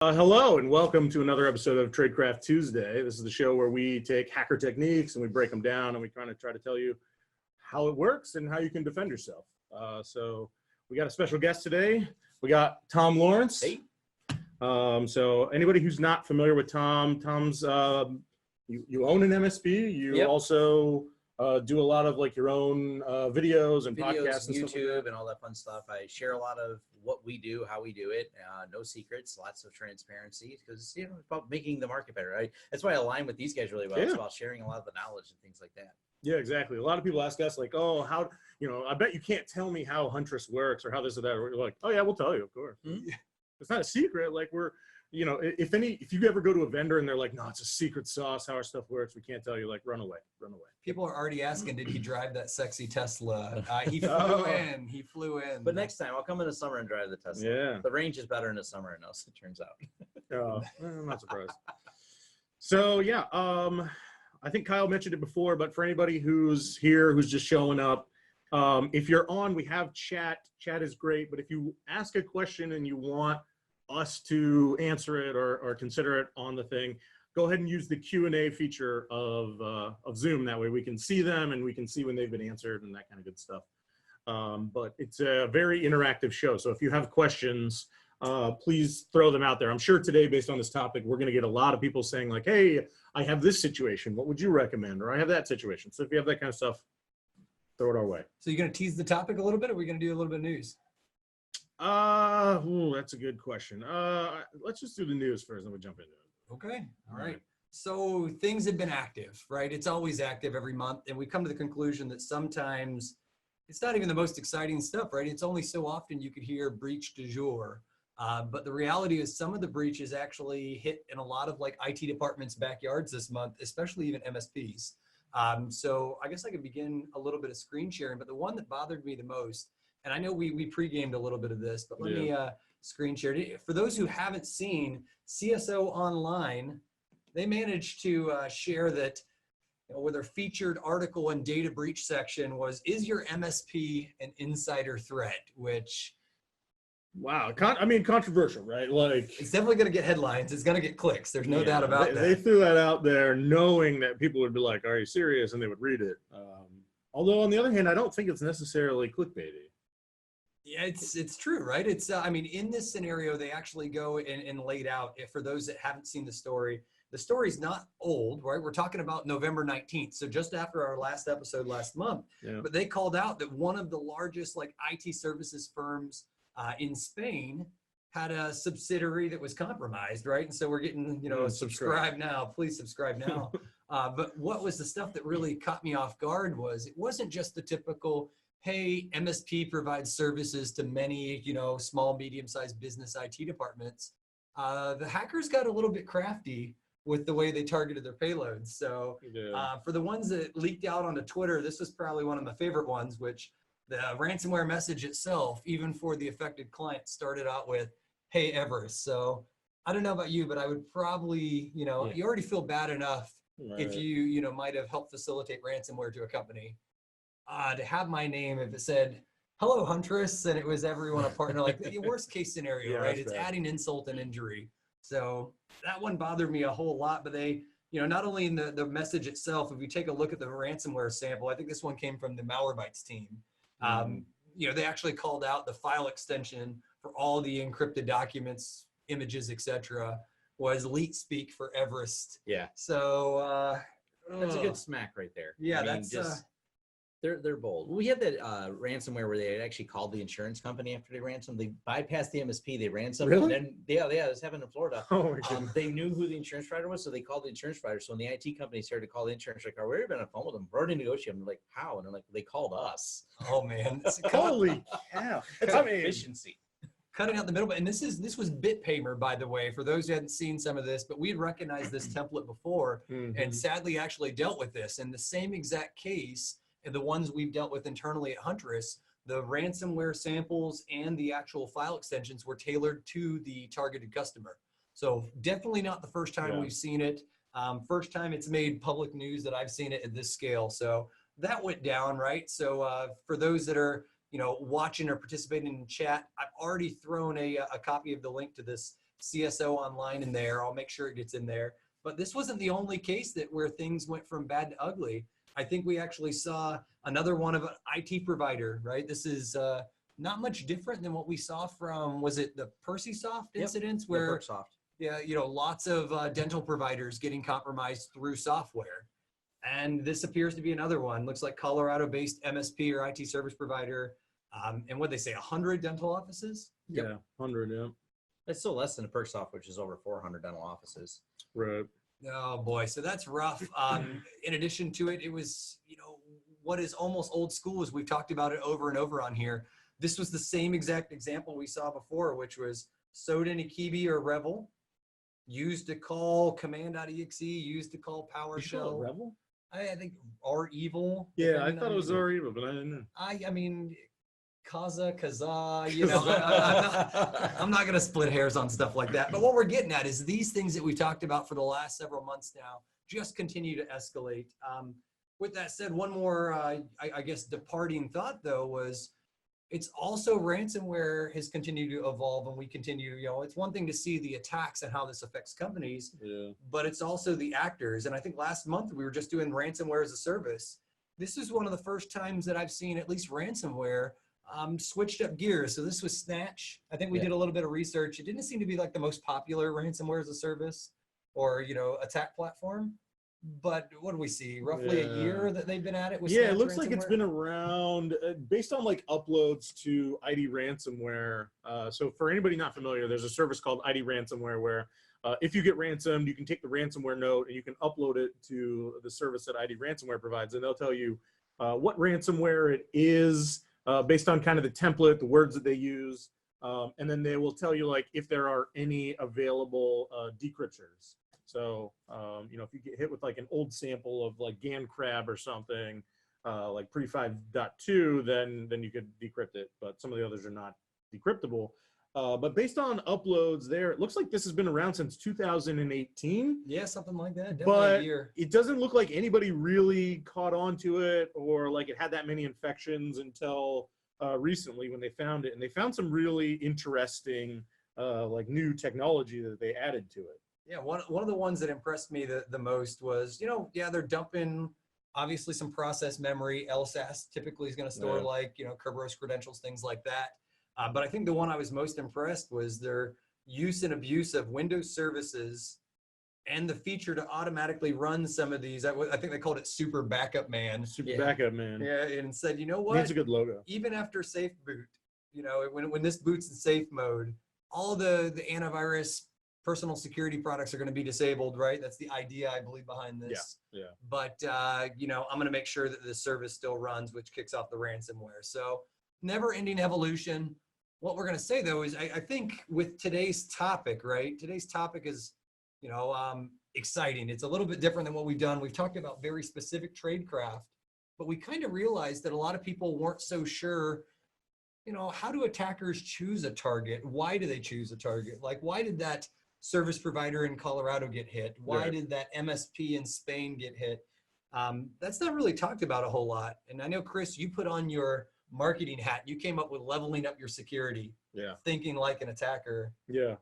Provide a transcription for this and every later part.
Hello and welcome to another episode of Tradecraft Tuesday. This is the show where we take hacker techniques and we break them down and we kind of try to tell you how it works and how you can defend yourself. So we got a special guest today. We got Tom Lawrence. Hey. So anybody who's not familiar with Tom's you own an MSP. You also do a lot of like your own videos and podcasts and YouTube stuff like and all that fun stuff. I share a lot of what we do, how we do it. No secrets, lots of transparency, because it's about making the market better. Right? That's why I align with these guys really well. It's about sharing a lot of the knowledge and things like that. Yeah, exactly. A lot of people ask us like, oh, how, I bet you can't tell me how Huntress works or how this or that. We're like, oh yeah, we'll tell you, of course. Mm-hmm. It's not a secret. Like if you ever go to a vendor and they're like, no, it's a secret sauce, how our stuff works, we can't tell you, like, run away. People are already asking, did he drive that sexy Tesla? He flew in. But next time I'll come in the summer and drive the Tesla. Yeah. The range is better in the summer and else, it turns out. I'm not surprised. So yeah, I think Kyle mentioned it before, but for anybody who's here, who's just showing up, if you're on, we have chat. Chat is great, but if you ask a question and you want us to answer it or consider it on the thing, go ahead and use the Q&A feature of Zoom. That way we can see them and we can see when they've been answered and that kind of good stuff. But it's a very interactive show. So if you have questions, please throw them out there. I'm sure today, based on this topic, we're going to get a lot of people saying like, hey, I have this situation. What would you recommend? Or I have that situation. So if you have that kind of stuff, throw it our way. So you're going to tease the topic a little bit, or are we going to do a little bit of news? That's a good question. Let's just do the news first, then we'll jump into it. Okay. All right. So things have been active, right? It's always active every month. And we come to the conclusion that sometimes it's not even the most exciting stuff, right? It's only so often you could hear breach du jour. But the reality is some of the breaches actually hit in a lot of like IT departments' backyards this month, especially even MSPs. So I guess I could begin a little bit of screen sharing, but the one that bothered me the most, and I know we pre-gamed a little bit of this, but let me screen share it. For those who haven't seen, SSO Online, they managed to share that where their featured article and data breach section was, is your MSP an insider threat? Which, wow, controversial, right? Like, it's definitely going to get headlines. It's going to get clicks. There's no doubt about that. They threw that out there knowing that people would be like, are you serious? And they would read it. Although on the other hand, I don't think it's necessarily clickbaity. Yeah, it's true, right? It's in this scenario, they actually go and laid out, for those that haven't seen the story's not old, right? We're talking about November 19th. So just after our last episode last month, but they called out that one of the largest like IT services firms in Spain had a subsidiary that was compromised, right? And so we're getting, subscribe now, please subscribe now. But what was the stuff that really caught me off guard was it wasn't just the typical, hey, MSP provides services to many, small, medium-sized business IT departments. The hackers got a little bit crafty with the way they targeted their payloads. So for the ones that leaked out onto Twitter, this was probably one of my favorite ones, which the ransomware message itself, even for the affected client, started out with, hey, Everest. So I don't know about you, but I would probably, you already feel bad enough if you might have helped facilitate ransomware to a company. To have my name, if it said, hello, Huntress, and it was everyone a partner, like the worst case scenario, right? It's adding insult and injury. So that one bothered me a whole lot, but they, not only in the message itself, if you take a look at the ransomware sample, I think this one came from the Malwarebytes team. They actually called out the file extension for all the encrypted documents, images, etc., was leet speak for Everest. Yeah. So that's a good smack right there. Yeah, that's just they're bold. We had that ransomware where they actually called the insurance company after they ransomed. They bypassed the MSP. They ransomed. Really? And then this happened in Florida. Oh my goodness. They knew who the insurance provider was, so they called the insurance provider. So when the IT company started to call the insurance, like, we've been on the phone with them, we're already negotiating. I'm like, how? And they're like, they called us. Oh man, holy cow! It's efficiency. Cutting out the middle, and this was BitPaymer, by the way, for those who hadn't seen some of this, but we had recognized this template before, and sadly actually dealt with this. In the same exact case, and the ones we've dealt with internally at Huntress, the ransomware samples and the actual file extensions were tailored to the targeted customer. So definitely not the first time we've seen it. First time it's made public news that I've seen it at this scale. So that went down, right? So for those that are watching or participating in chat, I've already thrown a copy of the link to this CSO online in there. I'll make sure it gets in there. But this wasn't the only case where things went from bad to ugly. I think we actually saw another one of an IT provider, right? This is not much different than what we saw from, was it the PercySoft incidents where, yeah, you know, lots of dental providers getting compromised through software. And this appears to be another one. Looks like Colorado-based MSP or IT service provider. And what they say, 100 dental offices? Yeah, 100, yeah. It's still less than a PercySoft, which is over 400 dental offices. Right. Oh boy, so that's rough. In addition to it, it was, you know, what is almost old school, as we've talked about it over and over on here. This was the same exact example we saw before, which was Shodan, Akibi, or Revel used to call command.exe, used to call PowerShell. Revel? I think R evil. Yeah, I thought it was R evil, but I didn't know. I mean, Kaza, you know, I'm not going to split hairs on stuff like that. But what we're getting at is these things that we talked about for the last several months now just continue to escalate. With that said, one more, I guess, departing thought, though, was it's also ransomware has continued to evolve, and we continue, you know, it's one thing to see the attacks and how this affects companies, but it's also the actors. And I think last month we were just doing ransomware as a service. This is one of the first times that I've seen at least ransomware switched up gears. So this was Snatch. I think we did a little bit of research. It didn't seem to be like the most popular ransomware as a service or, you know, attack platform. But what do we see? Roughly a year that they've been at it with Snatch it looks like it's been around based on like uploads to ID Ransomware. So for anybody not familiar, there's a service called ID Ransomware where if you get ransomed, you can take the ransomware note and you can upload it to the service that ID Ransomware provides, and they'll tell you what ransomware it is based on kind of the template, the words that they use, and then they will tell you like if there are any available decryptors. So, you know, if you get hit with like an old sample of like GAN crab or something, like pre-5.2, then you could decrypt it, but some of the others are not decryptable. But based on uploads there, it looks like this has been around since 2018. Yeah, something like that. Definitely but a year. It doesn't look like anybody really caught on to it or like it had that many infections until recently when they found it. And they found some really interesting like new technology that they added to it. Yeah, one of the ones that impressed me the most was, you know, yeah, they're dumping obviously some process memory. LSAS typically is going to store like, you know, Kerberos credentials, things like that. But I think the one I was most impressed was their use and abuse of Windows services and the feature to automatically run some of these. I think they called it Super Backup Man. Super Backup Man. Yeah, and said, you know what? It's a good logo. Even after safe boot, you know, when this boots in safe mode, all the antivirus personal security products are going to be disabled, right? That's the idea, I believe, behind this. Yeah. But, you know, I'm going to make sure that the service still runs, which kicks off the ransomware. So never-ending evolution. What we're going to say, though, is I think with today's topic, right? Today's topic is, you know, exciting. It's a little bit different than what we've done. We've talked about very specific tradecraft, but we kind of realized that a lot of people weren't so sure, you know, how do attackers choose a target? Why do they choose a target? Like, why did that service provider in Colorado get hit? Why did that MSP in Spain get hit? That's not really talked about a whole lot. And I know, Chris, you put on your marketing hat. You came up with leveling up your security. Thinking like an attacker.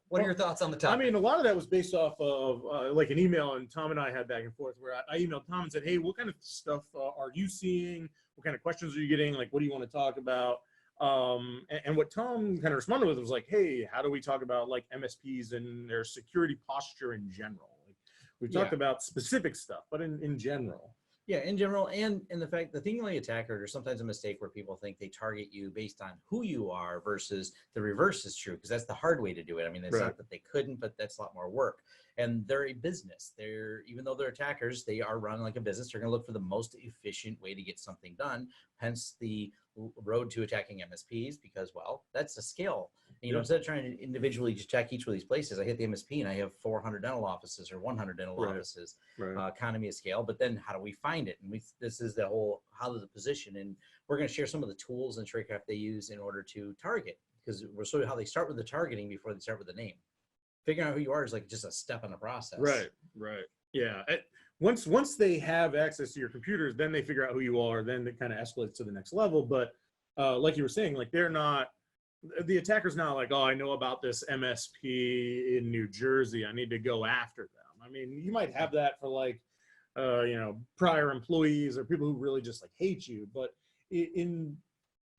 What are your thoughts on the topic? I mean, a lot of that was based off of like an email, and Tom and I had back and forth where I emailed Tom and said, hey, what kind of stuff are you seeing? What kind of questions are you getting? Like, what do you want to talk about? And what Tom kind of responded with was like, hey, how do we talk about like MSPs and their security posture in general? Like, we talked about specific stuff, but in general. Yeah, in general, and the fact, the thing like attacker, there's sometimes a mistake where people think they target you based on who you are versus the reverse is true, because that's the hard way to do it. I mean, it's not that they couldn't, but that's a lot more work. And they're a business. Even though they're attackers, they are run like a business. They're going to look for the most efficient way to get something done. Hence the road to attacking MSPs, because, well, that's a scale. And, you know, instead of trying to individually just check each of these places, I hit the MSP and I have 400 dental offices or 100 dental offices, economy of scale. But then how do we find it? And this is the whole, how does the position? And we're going to share some of the tools and Tradecraft they use in order to target, because we're sort of how they start with the targeting before they start with the name. Figuring out who you are is like just a step in the process. Yeah. Once they have access to your computers, then they figure out who you are. Then it kind of escalates to the next level. But like you were saying, like they're not the attacker's not like, oh, I know about this MSP in New Jersey, I need to go after them. I mean, you might have that for like, prior employees or people who really just like hate you, but in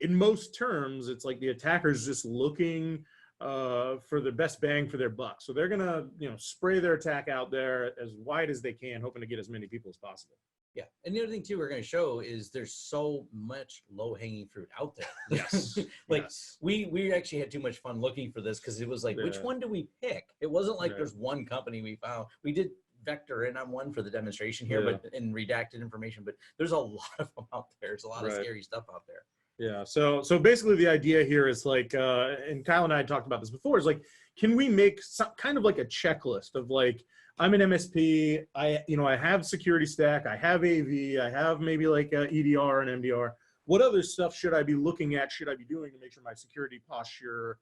most terms, it's like the attacker's just looking for the best bang for their buck. So they're gonna, spray their attack out there as wide as they can, hoping to get as many people as possible. Yeah, and the other thing too we're going to show is there's so much low-hanging fruit out there. Yes. Like yes. we actually had too much fun looking for this because it was like, which one do we pick? It wasn't like there's one company we found. We did vector in on one for the demonstration here, but in redacted information, but there's a lot of them out there. There's a lot of scary stuff out there. Yeah. So basically the idea here is like, and Kyle and I had talked about this before, is like, can we make some kind of like a checklist of like, I'm an MSP, I have security stack, I have AV, I have maybe like a EDR and MDR. What other stuff should I be looking at, should I be doing to make sure my security posture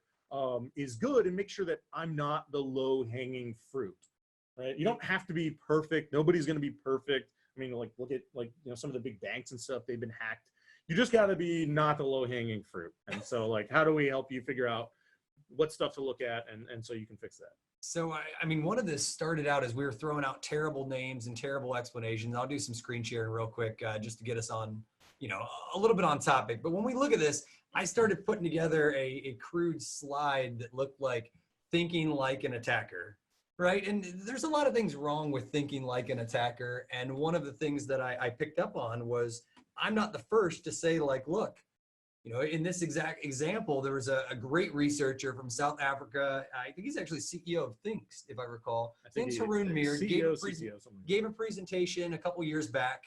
is good, and make sure that I'm not the low-hanging fruit, right? You don't have to be perfect. Nobody's going to be perfect. I mean, like, look at like, some of the big banks and stuff, they've been hacked. You just got to be not the low-hanging fruit. And so like, how do we help you figure out what stuff to look at, and so you can fix that? So, I mean, one of this started out as we were throwing out terrible names and terrible explanations. I'll do some screen sharing real quick just to get us on, a little bit on topic. But when we look at this, I started putting together a crude slide that looked like thinking like an attacker, right? And there's a lot of things wrong with thinking like an attacker. And one of the things that I picked up on was I'm not the first to say like, look, in this exact example, there was a great researcher from South Africa. I think he's actually CEO of Thinks, if I recall. Thinks Haroon Mir gave a presentation a couple years back.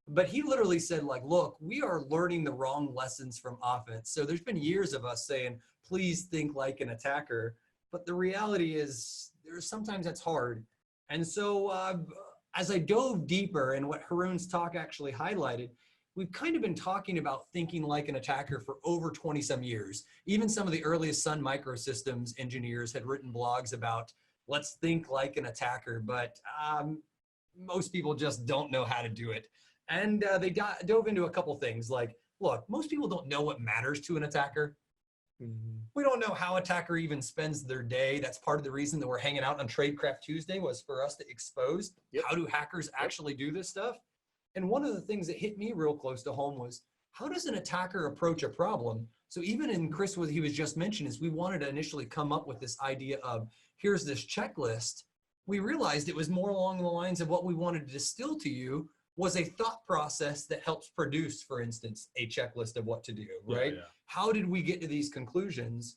But he literally said, like, look, we are learning the wrong lessons from offense. So there's been years of us saying, please think like an attacker. But the reality is sometimes that's hard. And so as I dove deeper, and what Haroon's talk actually highlighted, we've kind of been talking about thinking like an attacker for over 20 some years. Even some of the earliest Sun Microsystems engineers had written blogs about, let's think like an attacker, but most people just don't know how to do it. And they dove into a couple things like, look, most people don't know what matters to an attacker. Mm-hmm. We don't know how attacker even spends their day. That's part of the reason that we're hanging out on Tradecraft Tuesday, was for us to expose how do hackers actually do this stuff. And one of the things that hit me real close to home was, how does an attacker approach a problem? So even in Chris, what he was just mentioning is we wanted to initially come up with this idea of, here's this checklist. We realized it was more along the lines of what we wanted to distill to you was a thought process that helps produce, for instance, a checklist of what to do, right? Yeah. How did we get to these conclusions?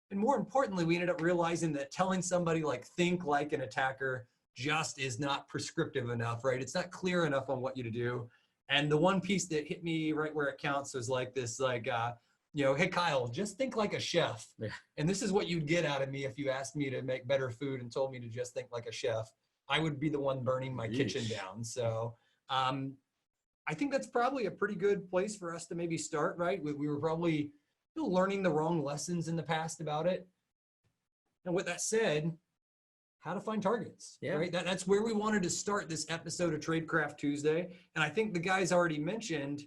And more importantly, we ended up realizing that telling somebody like, think like an attacker, just is not prescriptive enough, right? It's not clear enough on what you to do. And the one piece that hit me right where it counts was like this, like, hey, Kyle, just think like a chef. Yeah. And this is what you'd get out of me if you asked me to make better food and told me to just think like a chef. I would be the one burning my kitchen down. So I think that's probably a pretty good place for us to maybe start, right? We were probably learning the wrong lessons in the past about it. And with that said, how to find targets, right? That's where we wanted to start this episode of Tradecraft Tuesday. And I think the guys already mentioned,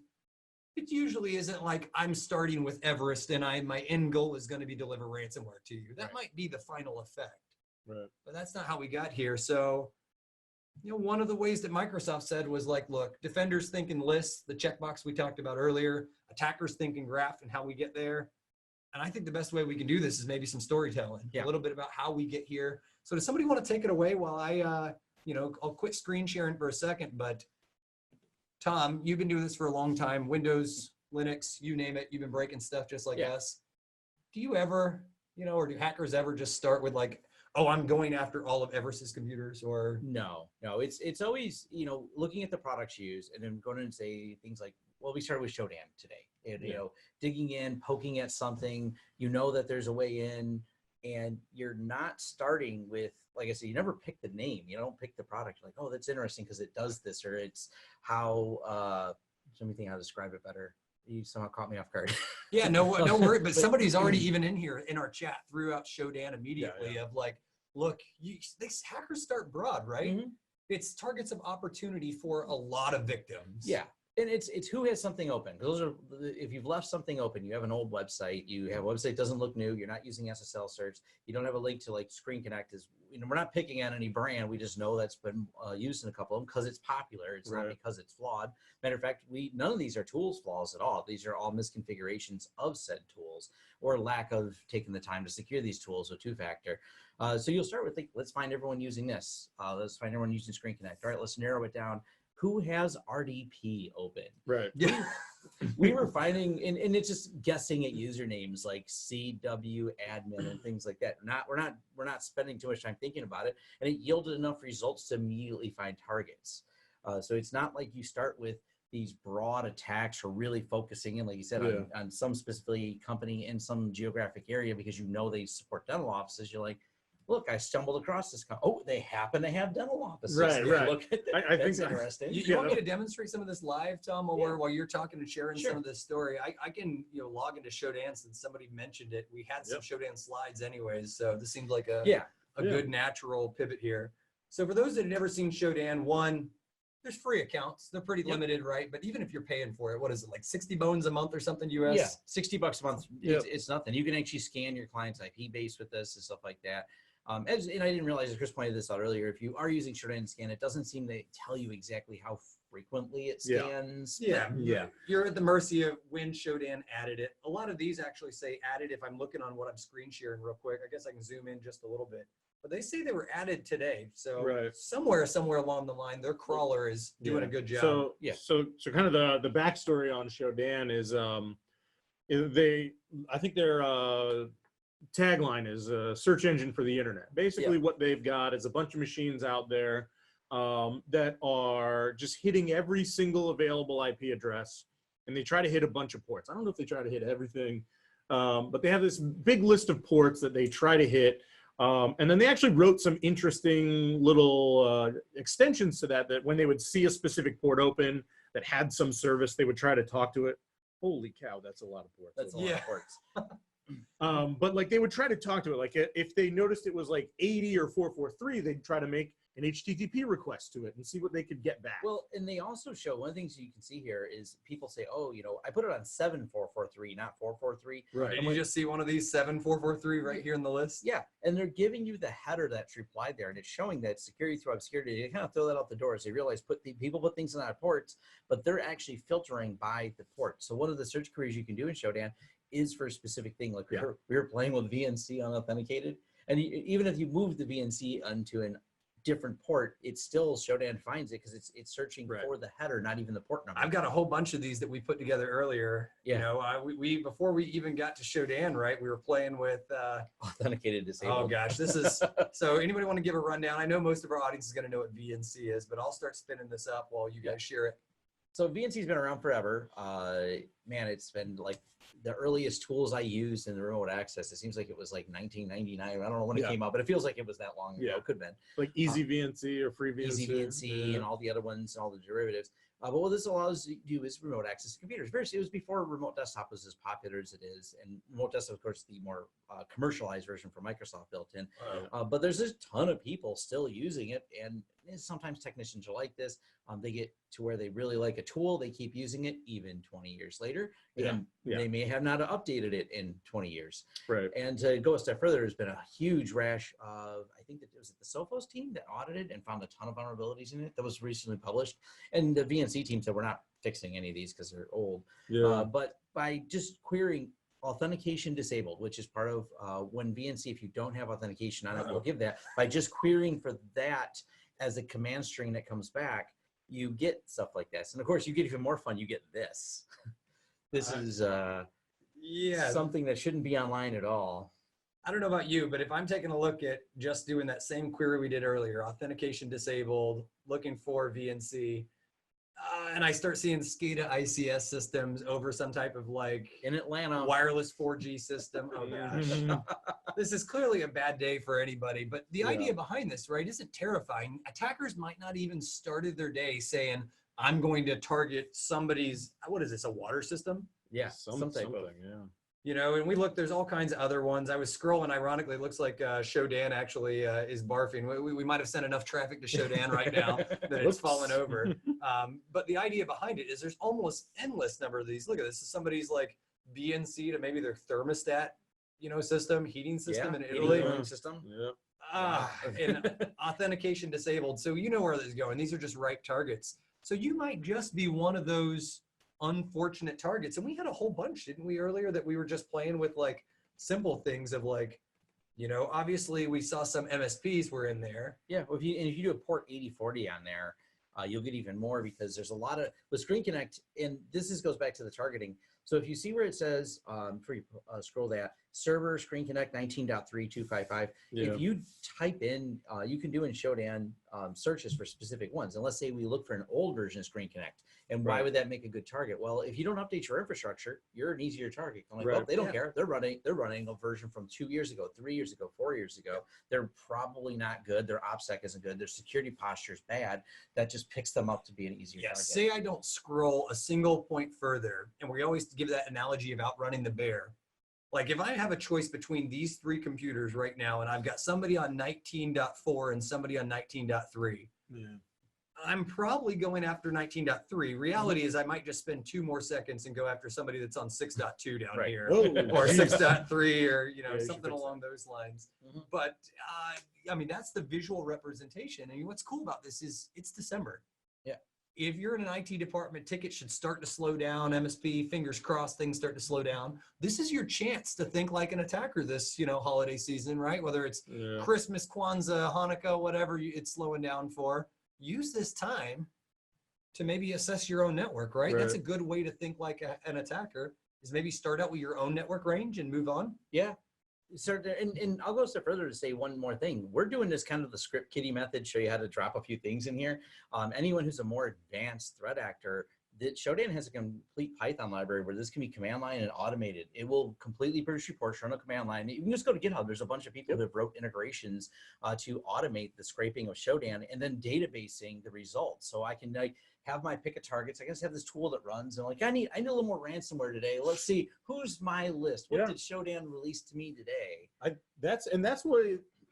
it usually isn't like I'm starting with Everest and my end goal is going to be deliver ransomware to you. That might be the final effect, but that's not how we got here. So, one of the ways that Microsoft said was like, look, defenders think in lists, the checkbox we talked about earlier, attackers think in graph and how we get there. And I think the best way we can do this is maybe some storytelling, a little bit about how we get here. So does somebody want to take it away while I, I'll quit screen sharing for a second, but Tom, you've been doing this for a long time, Windows, Linux, you name it, you've been breaking stuff just like us. Do you ever, or do hackers ever just start with like, oh, I'm going after all of Everest's computers? Or no, it's always, looking at the products used and then going and say things like, well, we started with Shodan today, and, digging in, poking at something, that there's a way in. And you're not starting with, like I said, you never pick the name. You don't pick the product. You're like, oh, that's interesting because it does this, or it's how, let me think how to describe it better. You somehow caught me off guard. Yeah, no worry. But somebody's already even in here in our chat threw out Shodan immediately of like, look, these hackers start broad, right? Mm-hmm. It's targets of opportunity for a lot of victims. Yeah. And it's who has something open. Those are, if you've left something open, you have an old website, you have a website doesn't look new, you're not using SSL search, you don't have a link to like Screen Connect. Is, you know, we're not picking on any brand, we just know that's been used in a couple of them because it's popular. It's not because it's flawed. Matter of fact, none of these are tools flaws at all. These are all misconfigurations of said tools or lack of taking the time to secure these tools with two-factor. So you'll start with, let's find everyone using this. Let's find everyone using Screen Connect. All right, let's narrow it down. Who has RDP open? Right. Yeah. We were finding, and it's just guessing at usernames like CW admin and things like that. We're not spending too much time thinking about it, and it yielded enough results to immediately find targets. So it's not like you start with these broad attacks or really focusing in, like you said, on some specifically company in some geographic area because you know they support dental offices. You're like, look, I stumbled across this. Oh, they happen to have dental offices. Right. Look at that. I That's think interesting. You want me to demonstrate some of this live, Tom, while you're talking and sharing Sure. some of this story? I can log into Shodan since somebody mentioned it. We had some Shodan slides anyways, so this seems like a good natural pivot here. So for those that have never seen Shodan, one, there's free accounts. They're pretty limited, right? But even if you're paying for it, what is it, like 60 bones a month or something US? Yeah, $60 a month. It's nothing. You can actually scan your client's IP base with this and stuff like that. And I didn't realize, as Chris pointed this out earlier, if you are using Shodan Scan, it doesn't seem to tell you exactly how frequently it scans. Yeah. You're at the mercy of when Shodan added it. A lot of these actually say added. If I'm looking on what I'm screen sharing real quick, I guess I can zoom in just a little bit. But they say they were added today. So somewhere along the line, their crawler is doing a good job. So kind of the backstory on Shodan is I think their tagline is a search engine for the internet. Basically what they've got is a bunch of machines out there that are just hitting every single available IP address, and they try to hit a bunch of ports. I don't know if they try to hit everything, but they have this big list of ports that they try to hit. And then they actually wrote some interesting little extensions to that when they would see a specific port open that had some service, they would try to talk to it. Holy cow, that's a lot of ports. That's a lot of ports. But like they would try to talk to it. Like if they noticed it was like 80 or 443, they'd try to make an HTTP request to it and see what they could get back. Well, and they also show, one of the things you can see here is people say, oh, I put it on 7443, not 443. Right. And you just see one of these 7443 right here in the list. Yeah. And they're giving you the header that's replied there, and it's showing that security through obscurity. They kind of throw that out the door. So they realize people put things in our ports, but they're actually filtering by the port. So one of the search queries you can do in Shodan is for a specific thing. Like we were playing with VNC unauthenticated, and even if you move the VNC onto a different port, it still Shodan finds it because it's searching for the header, not even the port number. I've got a whole bunch of these that we put together earlier. We before we even got to Shodan, right? We were playing with authenticated disabled. Oh gosh, this is so. Anybody want to give a rundown? I know most of our audience is going to know what VNC is, but I'll start spinning this up while you guys share it. So VNC's been around forever. Man, it's been like the earliest tools I used in the remote access. It seems like it was like 1999. I don't know when it came out, but it feels like it was that long ago. It could have been. Like Easy VNC or Free VNC. Easy VNC and all the other ones and all the derivatives. But what this allows you to do is remote access to computers. It was before remote desktop was as popular as it is. And remote desktop, of course, the more commercialized version for Microsoft built in. But there's a ton of people still using it. And sometimes technicians are like this. They get to where they really like a tool. They keep using it even 20 years later. And they may have not updated it in 20 years. Right. And to go a step further, there's been a huge rash of, I think that it was the Sophos team that audited and found a ton of vulnerabilities in it that was recently published. And the VNC team said, we're not fixing any of these because they're old. But by just querying authentication disabled, which is part of when VNC, if you don't have authentication on it, we'll give that. By just querying for that as a command string that comes back, you get stuff like this. And of course, you get even more fun. You get this. This is something that shouldn't be online at all. I don't know about you, but if I'm taking a look at just doing that same query we did earlier, authentication disabled, looking for VNC, and I start seeing SCADA ICS systems over some type of like in Atlanta wireless 4G system. Oh gosh, this is clearly a bad day for anybody. But the idea behind this, right, isn't terrifying. Attackers might not even started their day saying, "I'm going to target somebody's what is this? A water system?" Yeah, something. Yeah. You know, and we look, there's all kinds of other ones. I was scrolling, ironically, it looks like Shodan actually is barfing. We might have sent enough traffic to Shodan right now that it's fallen over. But the idea behind it is there's almost endless number of these. Look at this. This is somebody's like BNC to maybe their thermostat, you know, system, heating system in Italy. System. Yeah. And authentication disabled. So you know where this is going. These are just ripe targets. So you might just be one of those unfortunate targets. And we had a whole bunch, didn't we, earlier, that we were just playing with like simple things of like, you know, obviously we saw some MSPs were in there. Yeah, well, if you do a port 8040 on there, you'll get even more because there's a lot of with Screen Connect, and goes back to the targeting. So if you see where it says, before you scroll that, server Screen Connect 19.3255, if you type in, you can do in Shodan searches for specific ones. And let's say we look for an old version of Screen Connect. And why would that make a good target? Well, if you don't update your infrastructure, you're an easier target. I'm like, well, they don't care. They're running a version from 2 years ago, 3 years ago, 4 years ago. They're probably not good. Their OPSEC isn't good. Their security posture is bad. That just picks them up to be an easier target. Say I don't scroll a single point further, and we always give that analogy of outrunning the bear. Like if I have a choice between these three computers right now, and I've got somebody on 19.4 and somebody on 19.3, I'm probably going after 19.3. Reality is I might just spend 2 more seconds and go after somebody that's on 6.2 down here, or 6.3, or you know, something along those lines. But I mean, that's the visual representation. And what's cool about this is it's December. If you're in an IT department, tickets should start to slow down. MSP, fingers crossed, things start to slow down. This is your chance to think like an attacker this, you know, holiday season, right? Whether it's Christmas, Kwanzaa, Hanukkah, whatever it's slowing down for. Use this time to maybe assess your own network, right? That's a good way to think like an attacker, is maybe start out with your own network range and move on. So, and I'll go a step further to say one more thing. We're doing this kind of the script kiddie method, show you how to drop a few things in here. Anyone who's a more advanced threat actor, Shodan has a complete Python library where this can be command line and automated. It will completely produce reports run a command line. You can just go to GitHub. There's a bunch of people that wrote integrations to automate the scraping of Shodan and then databasing the results. So I can like have my pick of targets. I guess have this tool that runs and like I need a little more ransomware today. Let's see who's my list. What did Shodan release to me today? That's what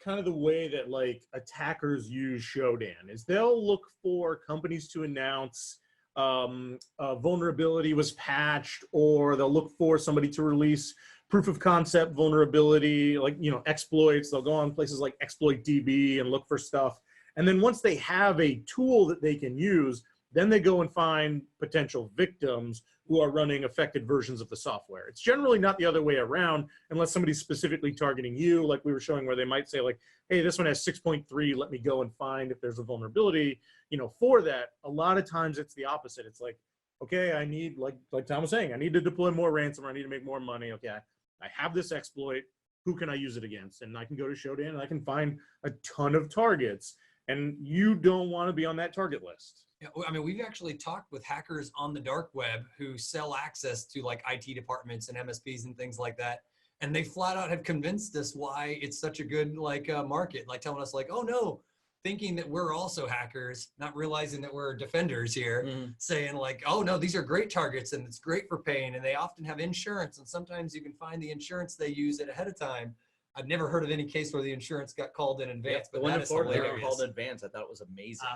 kind of the way that like attackers use Shodan is they'll look for companies to announce a vulnerability was patched, or they'll look for somebody to release proof of concept vulnerability, like, you know, exploits. They'll go on places like Exploit DB and look for stuff. And then once they have a tool that they can use, then they go and find potential victims who are running affected versions of the software. It's generally not the other way around unless somebody's specifically targeting you, like we were showing where they might say like, hey, this one has 6.3, let me go and find if there's a vulnerability, you know, for that. A lot of times it's the opposite. It's like, okay, I need, like Tom was saying, I need to deploy more ransomware, I need to make more money. Okay, I have this exploit, who can I use it against? And I can go to Shodan and I can find a ton of targets, and you don't want to be on that target list. Yeah, I mean, we've actually talked with hackers on the dark web who sell access to like IT departments and MSPs and things like that. And they flat out have convinced us why it's such a good like market, like telling us like, oh no, thinking that we're also hackers, not realizing that we're defenders here, saying like, oh no, these are great targets and it's great for paying. And they often have insurance. And sometimes you can find the insurance they use it ahead of time. I've never heard of any case where the insurance got called in advance, but that is hilarious. Called in advance, I thought it was amazing.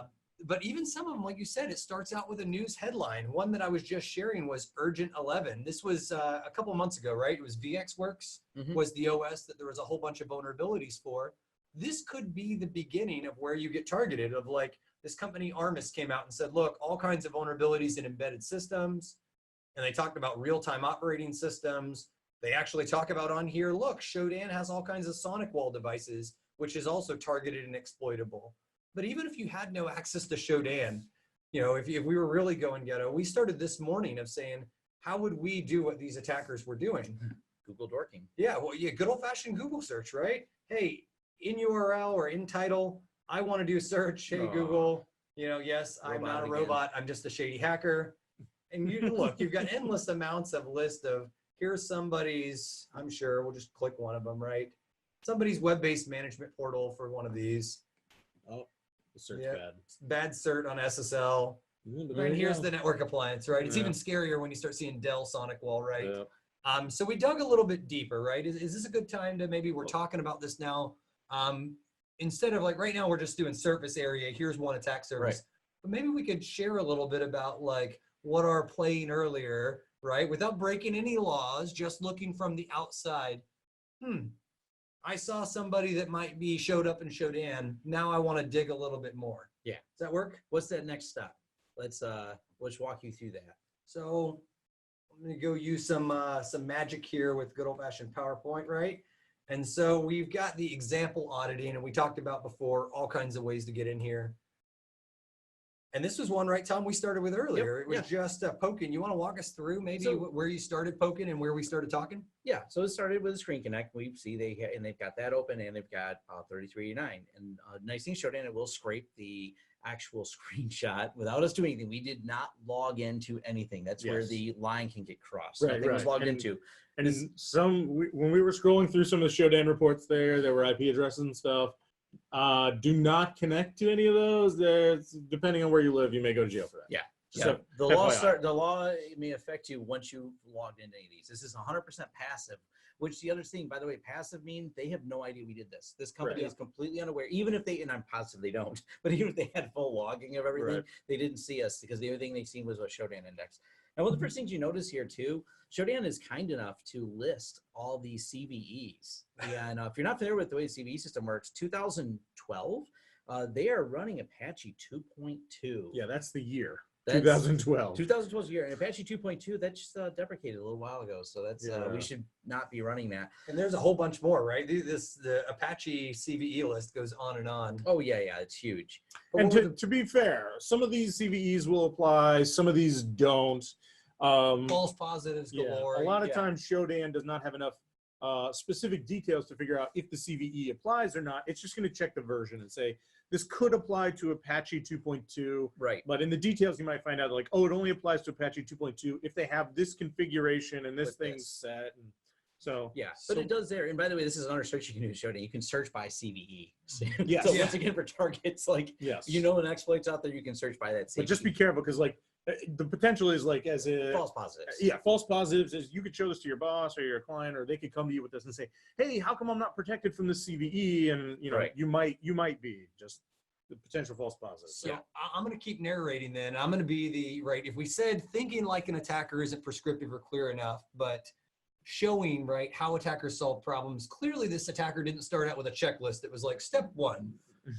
But even some of them, like you said, it starts out with a news headline. One that I was just sharing was Urgent 11. This was a couple months ago, right? It was VxWorks was the OS that there was a whole bunch of vulnerabilities for. This could be the beginning of where you get targeted, of like this company Armis came out and said, look, all kinds of vulnerabilities in embedded systems. And they talked about real-time operating systems. They actually talk about on here, look, Shodan has all kinds of sonic wall devices, which is also targeted and exploitable. But even if you had no access to Shodan, you know, if we were really going ghetto, we started this morning of saying, how would we do what these attackers were doing? Google dorking. Yeah, well, yeah, good old-fashioned Google search, right? Hey, in URL or in title, I want to do a search. Hey, Google, you know, yes, I'm not a robot. I'm just a shady hacker. And you look, you've got endless amounts of list of, here's somebody's, I'm sure, we'll just click one of them, right? Somebody's web-based management portal for one of these. Oh, the cert's bad cert on SSL. And here's the network appliance, right? It's even scarier when you start seeing Dell Sonic Wall, right? So we dug a little bit deeper, right? Is this a good time to maybe we're talking about this now? Instead of like right now, we're just doing surface area. Here's one attack surface. Right. But maybe we could share a little bit about like what our playing earlier, right? Without breaking any laws, just looking from the outside. I saw somebody that might be showed up in Shodan. Now I want to dig a little bit more. Yeah. Does that work? What's that next step? Let's walk you through that. So I'm going to go use some magic here with good old fashioned PowerPoint, right? And so we've got the example auditing, and we talked about before all kinds of ways to get in here. And this was one, right, Tom, we started with earlier. It was just poking. You want to walk us through maybe where you started poking and where we started talking? Yeah, so it started with a Screen Connect. We see they've got that open, and they've got 3389. And nice thing, Shodan, it will scrape the actual screenshot without us doing anything. We did not log into anything. That's where the line can get crossed. Nothing was logged into. And when we were scrolling through some of the Shodan reports there were IP addresses and stuff. Do not connect to any of those. Depending on where you live, you may go to jail for that. Yeah. So the law may affect you once you logged into any of these. This is 100% passive, which the other thing, by the way, passive means they have no idea we did this. This company is completely unaware, even if they, and I'm positive they don't, but even if they had full logging of everything, they didn't see us because the only thing they seen was what Shodan indexed. And one of the first things you notice here too, Shodan is kind enough to list all these CVEs. And if you're not familiar with the way the CVE system works, 2012, they are running Apache 2.2. Yeah, that's the year. 2012. 2012 year, and Apache 2.2 that just deprecated a little while ago, so that's we should not be running that. And there's a whole bunch more, right? The Apache CVE list goes on and on. Oh yeah, it's huge. And to be fair, some of these CVEs will apply, some of these don't. False positives galore. A lot of times Shodan does not have enough specific details to figure out if the CVE applies or not. It's just going to check the version and say, this could apply to Apache 2.2. Right. But in the details, you might find out like, oh, it only applies to Apache 2.2 if they have this configuration and this thing's set. And so but it does there. And by the way, this is another search you can do, Shodan. You can search by CVE. So once again, for targets, like an exploit's out there, you can search by that CVE. But just be careful because like the potential is like as a false positives. Yeah, false positives is you could show this to your boss or your client, or they could come to you with this and say, "Hey, how come I'm not protected from this CVE?" And you might be just the potential false positives. So I'm going to keep narrating. Then I'm going to be if we said thinking like an attacker isn't prescriptive or clear enough, but showing how attackers solve problems. Clearly, this attacker didn't start out with a checklist that was like step 1,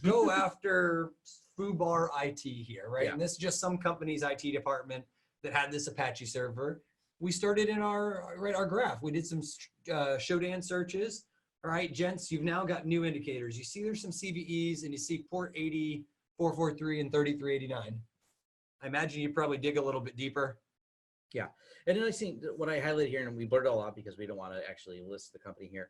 go after FooBar IT here, right? And this is just some company's IT department that had this Apache server. We started in our graph. We did some Shodan searches. All right, gents, you've now got new indicators. You see there's some CVEs and you see port 80, 443, and 3389. I imagine you probably dig a little bit deeper. Yeah, and then I think what I highlighted here, and we blurred it all out because we don't want to actually list the company here.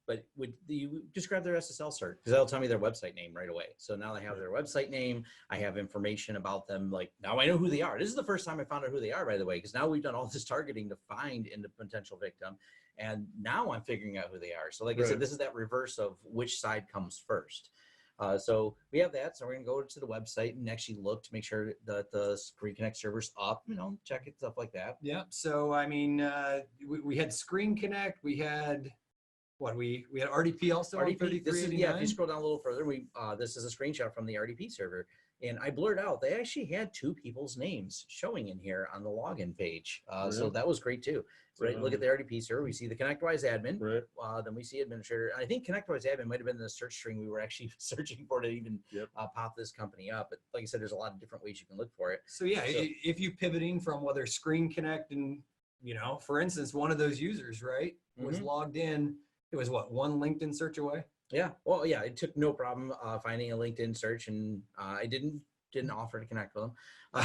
But would you just grab their SSL cert, because that'll tell me their website name right away. So now I have their website name. I have information about them. Like now I know who they are. This is the first time I found out who they are, by the way, because now we've done all this targeting to find the potential victim. And now I'm figuring out who they are. So like I said, this is that reverse of which side comes first. So we have that. So we're going to go to the website and actually look to make sure that the Screen Connect server's up, check it, stuff like that. Yeah. So, I mean, we had Screen Connect. We had we had RDP also. RDP, if you scroll down a little further, this is a screenshot from the RDP server. And I blurred out, they actually had 2 people's names showing in here on the login page. So that was great too. Right, look at the RDP server. We see the ConnectWise admin. Then we see administrator. I think ConnectWise admin might have been the search string we were actually searching for to even pop this company up. But like I said, there's a lot of different ways you can look for it. So if you pivoting from whether Screen Connect and for instance, one of those users was logged in. It was one LinkedIn search away. Yeah. Well, it took no problem finding a LinkedIn search, and I didn't offer to connect with them. But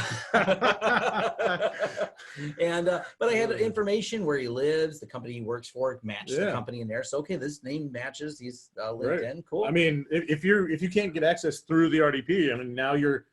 I had information where he lives, the company he works for, matched the company in there. So okay, this name matches. He's LinkedIn. Cool. I mean, if you can't get access through the RDP, I mean, now you're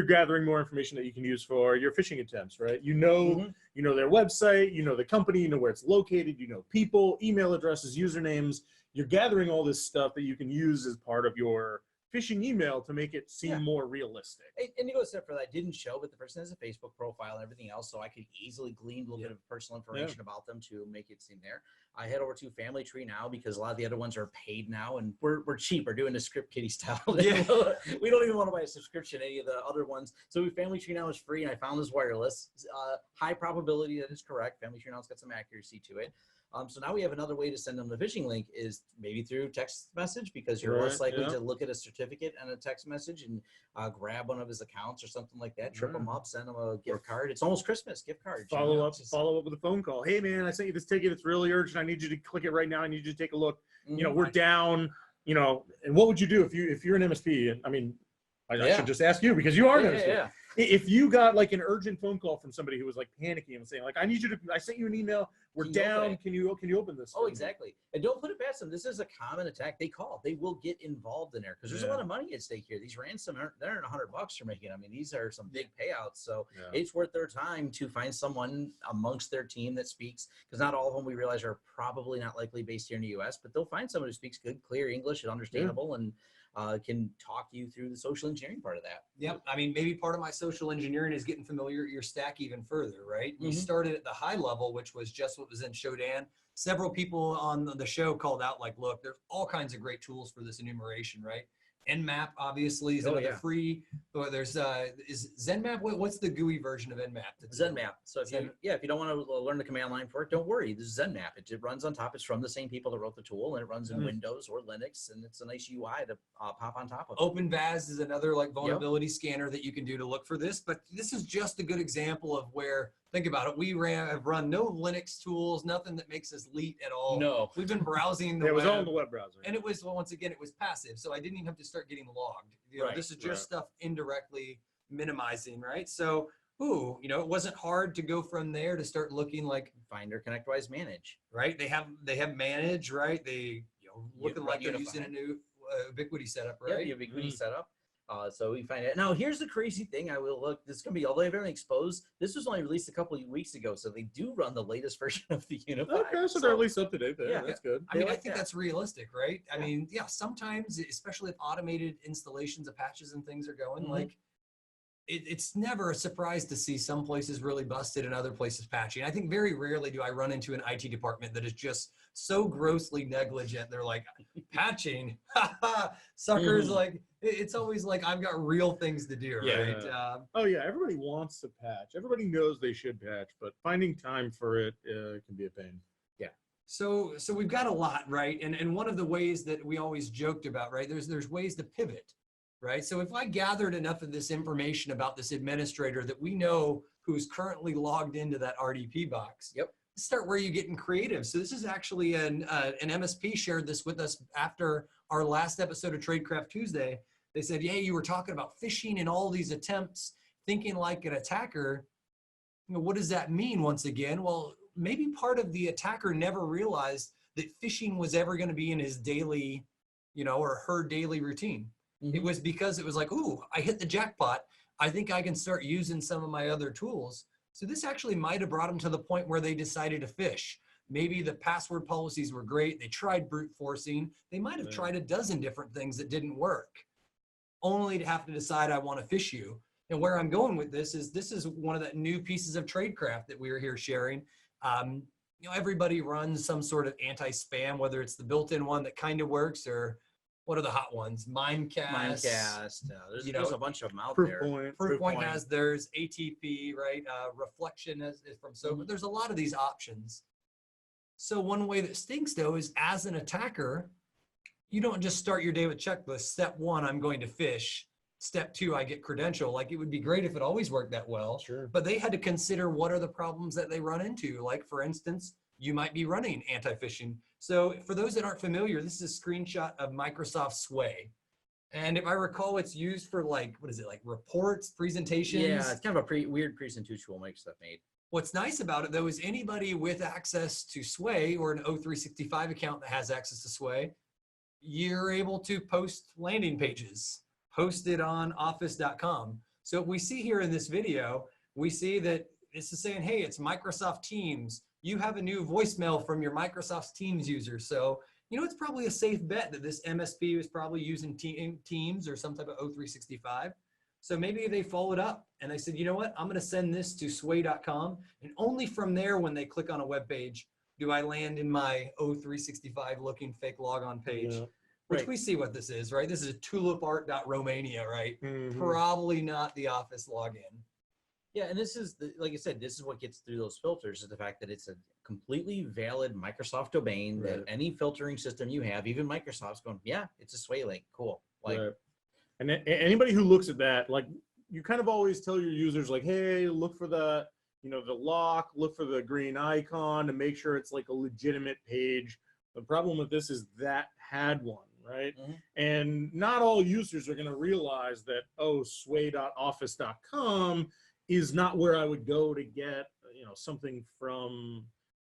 gathering more information that you can use for your phishing attempts, right? You know their website, the company, where it's located, people, email addresses, usernames. You're gathering all this stuff that you can use as part of your phishing email to make it seem more realistic. And you go a step further. I didn't show, but the person has a Facebook profile and everything else, so I could easily glean a little bit of personal information about them to make it seem there. I head over to Family Tree now because a lot of the other ones are paid now, and we're cheap. We're doing the script kiddie style. Yeah. We don't even want to buy a subscription any of the other ones. So Family Tree now is free, and I found this wireless. High probability that is correct. Family Tree now's got some accuracy to it. So now we have another way to send them the phishing link is maybe through text message, because you're less likely to look at a certificate and a text message and grab one of his accounts or something like that, trip them up, send them a gift card. It's almost Christmas, gift card. Follow up with a phone call. Hey man, I sent you this ticket. It's really urgent. I need you to click it right now. I need you to take a look. You know, we're down, you know, and what would you do if you're an MSP? I mean, I should just ask you because you are an MSP. If you got like an urgent phone call from somebody who was like panicking and saying like, I need you to, I sent you an email, we're down, can you open this? Oh, exactly. And don't put it past them. This is a common attack. They will get involved in there because there's a lot of money at stake here. These ransom they're $100 you're making. I mean, these are some big payouts. So it's worth their time to find someone amongst their team that speaks, because not all of them we realize are probably not likely based here in the US, but they'll find someone who speaks good, clear English and understandable and can talk you through the social engineering part of that. Yep. I mean, maybe part of my social engineering is getting familiar with your stack even further, right? We started at the high level, which was just what was in Shodan. Several people on the show called out like, look, there's all kinds of great tools for this enumeration, right? Nmap obviously is another free. But there's is ZenMap. What's the GUI version of Nmap? ZenMap. So if you don't want to learn the command line for it, don't worry. This is ZenMap. It runs on top. It's from the same people that wrote the tool, and it runs in Windows or Linux, and it's a nice UI to pop on top of. OpenVAS is another like vulnerability scanner that you can do to look for this. But this is just a good example of where. Think about it. We have run no Linux tools, nothing that makes us leet at all. No. We've been browsing the web. It was all in the web browser. And it was, well, once again, it was passive. So I didn't even have to start getting logged. You know, this is just stuff indirectly minimizing, right? So, you know, it wasn't hard to go from there to start looking like Finder, ConnectWise, Manage. Right? They have Manage, right? They, you know, looking like they're using a new Ubiquity setup, right? Yeah, Ubiquity setup. So we find it. Now, here's the crazy thing. I will look. This is going to be, although I've only exposed, this was only released a couple of weeks ago. So they do run the latest version of the Unify. Okay, so they're at least up to date there. Yeah, that's good. I mean, I think that's realistic, right? I mean, sometimes, especially if automated installations of patches and things are going, like, it's never a surprise to see some places really busted and other places patching. I think very rarely do I run into an IT department that is just so grossly negligent. They're like, patching, suckers. Like, it's always like, I've got real things to do, right? Oh yeah, everybody wants to patch. Everybody knows they should patch, but finding time for it can be a pain. Yeah. So we've got a lot, right? And one of the ways that we always joked about, right? There's ways to pivot. Right. So if I gathered enough of this information about this administrator that we know who's currently logged into that RDP box, start where you're getting creative. So this is actually an MSP shared this with us after our last episode of Tradecraft Tuesday. They said, yeah, you were talking about phishing and all these attempts, thinking like an attacker. You know, what does that mean once again? Well, maybe part of the attacker never realized that phishing was ever going to be in his daily, you know, or her daily routine. It was because it was like, ooh, I hit the jackpot. I think I can start using some of my other tools. So this actually might have brought them to the point where they decided to phish. Maybe the password policies were great. They tried brute forcing. They might have tried a dozen different things that didn't work, only to have to decide I want to phish you. And where I'm going with this is one of the new pieces of Tradecraft that we were here sharing. You know, everybody runs some sort of anti-spam, whether it's the built-in one that kind of works or what are the hot ones? Mimecast. There's a bunch of them out there. Proofpoint has theirs. ATP, right? Reflection is from but there's a lot of these options. So one way that stinks though is as an attacker, you don't just start your day with checklist. Step 1, I'm going to phish. Step 2, I get Credential. Like, it would be great if it always worked that well. Sure. But they had to consider what are the problems that they run into. Like, for instance, you might be running anti-phishing. So for those that aren't familiar, this is a screenshot of Microsoft Sway. And if I recall, it's used for like, what is it, like reports, presentations? Yeah, it's kind of a weird presentation tool Microsoft made. What's nice about it though is anybody with access to Sway or an O365 account that has access to Sway, you're able to post landing pages, host it on office.com. So we see here in this video, we see that this is saying, hey, it's Microsoft Teams. You have a new voicemail from your Microsoft Teams user. So you know, it's probably a safe bet that this MSP was probably using Teams or some type of O365. So maybe they followed up and they said, you know what, I'm going to send this to sway.com. And only from there, when they click on a web page, do I land in my O365 looking fake logon page, which we see what this is, right? This is tulipart.romania, right? Probably not the Office login. Yeah, and this is, like I said, this is what gets through those filters, is the fact that it's a completely valid Microsoft domain that any filtering system you have, even Microsoft's going, yeah, it's a Sway link, cool. Like, and anybody who looks at that, like, you kind of always tell your users, like, hey, look for the, you know, the lock, look for the green icon to make sure it's like a legitimate page. The problem with this is that had one, right? And not all users are going to realize that, oh, sway.office.com is not where I would go to get, you know, something from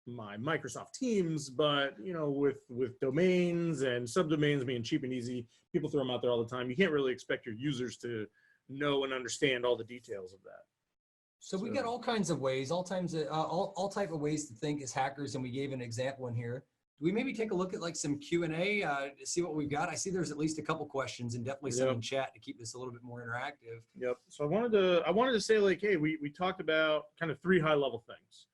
my Microsoft Teams, but, you know, with domains and subdomains being cheap and easy, people throw them out there all the time. You can't really expect your users to know and understand all the details of that. So we got all kinds of ways, all type of ways to think as hackers, and we gave an example in here. Do we maybe take a look at like some Q&A to see what we've got? I see there's at least a couple questions, and definitely some in chat to keep this a little bit more interactive. So I wanted to say, like, hey, we talked about kind of 3 high level things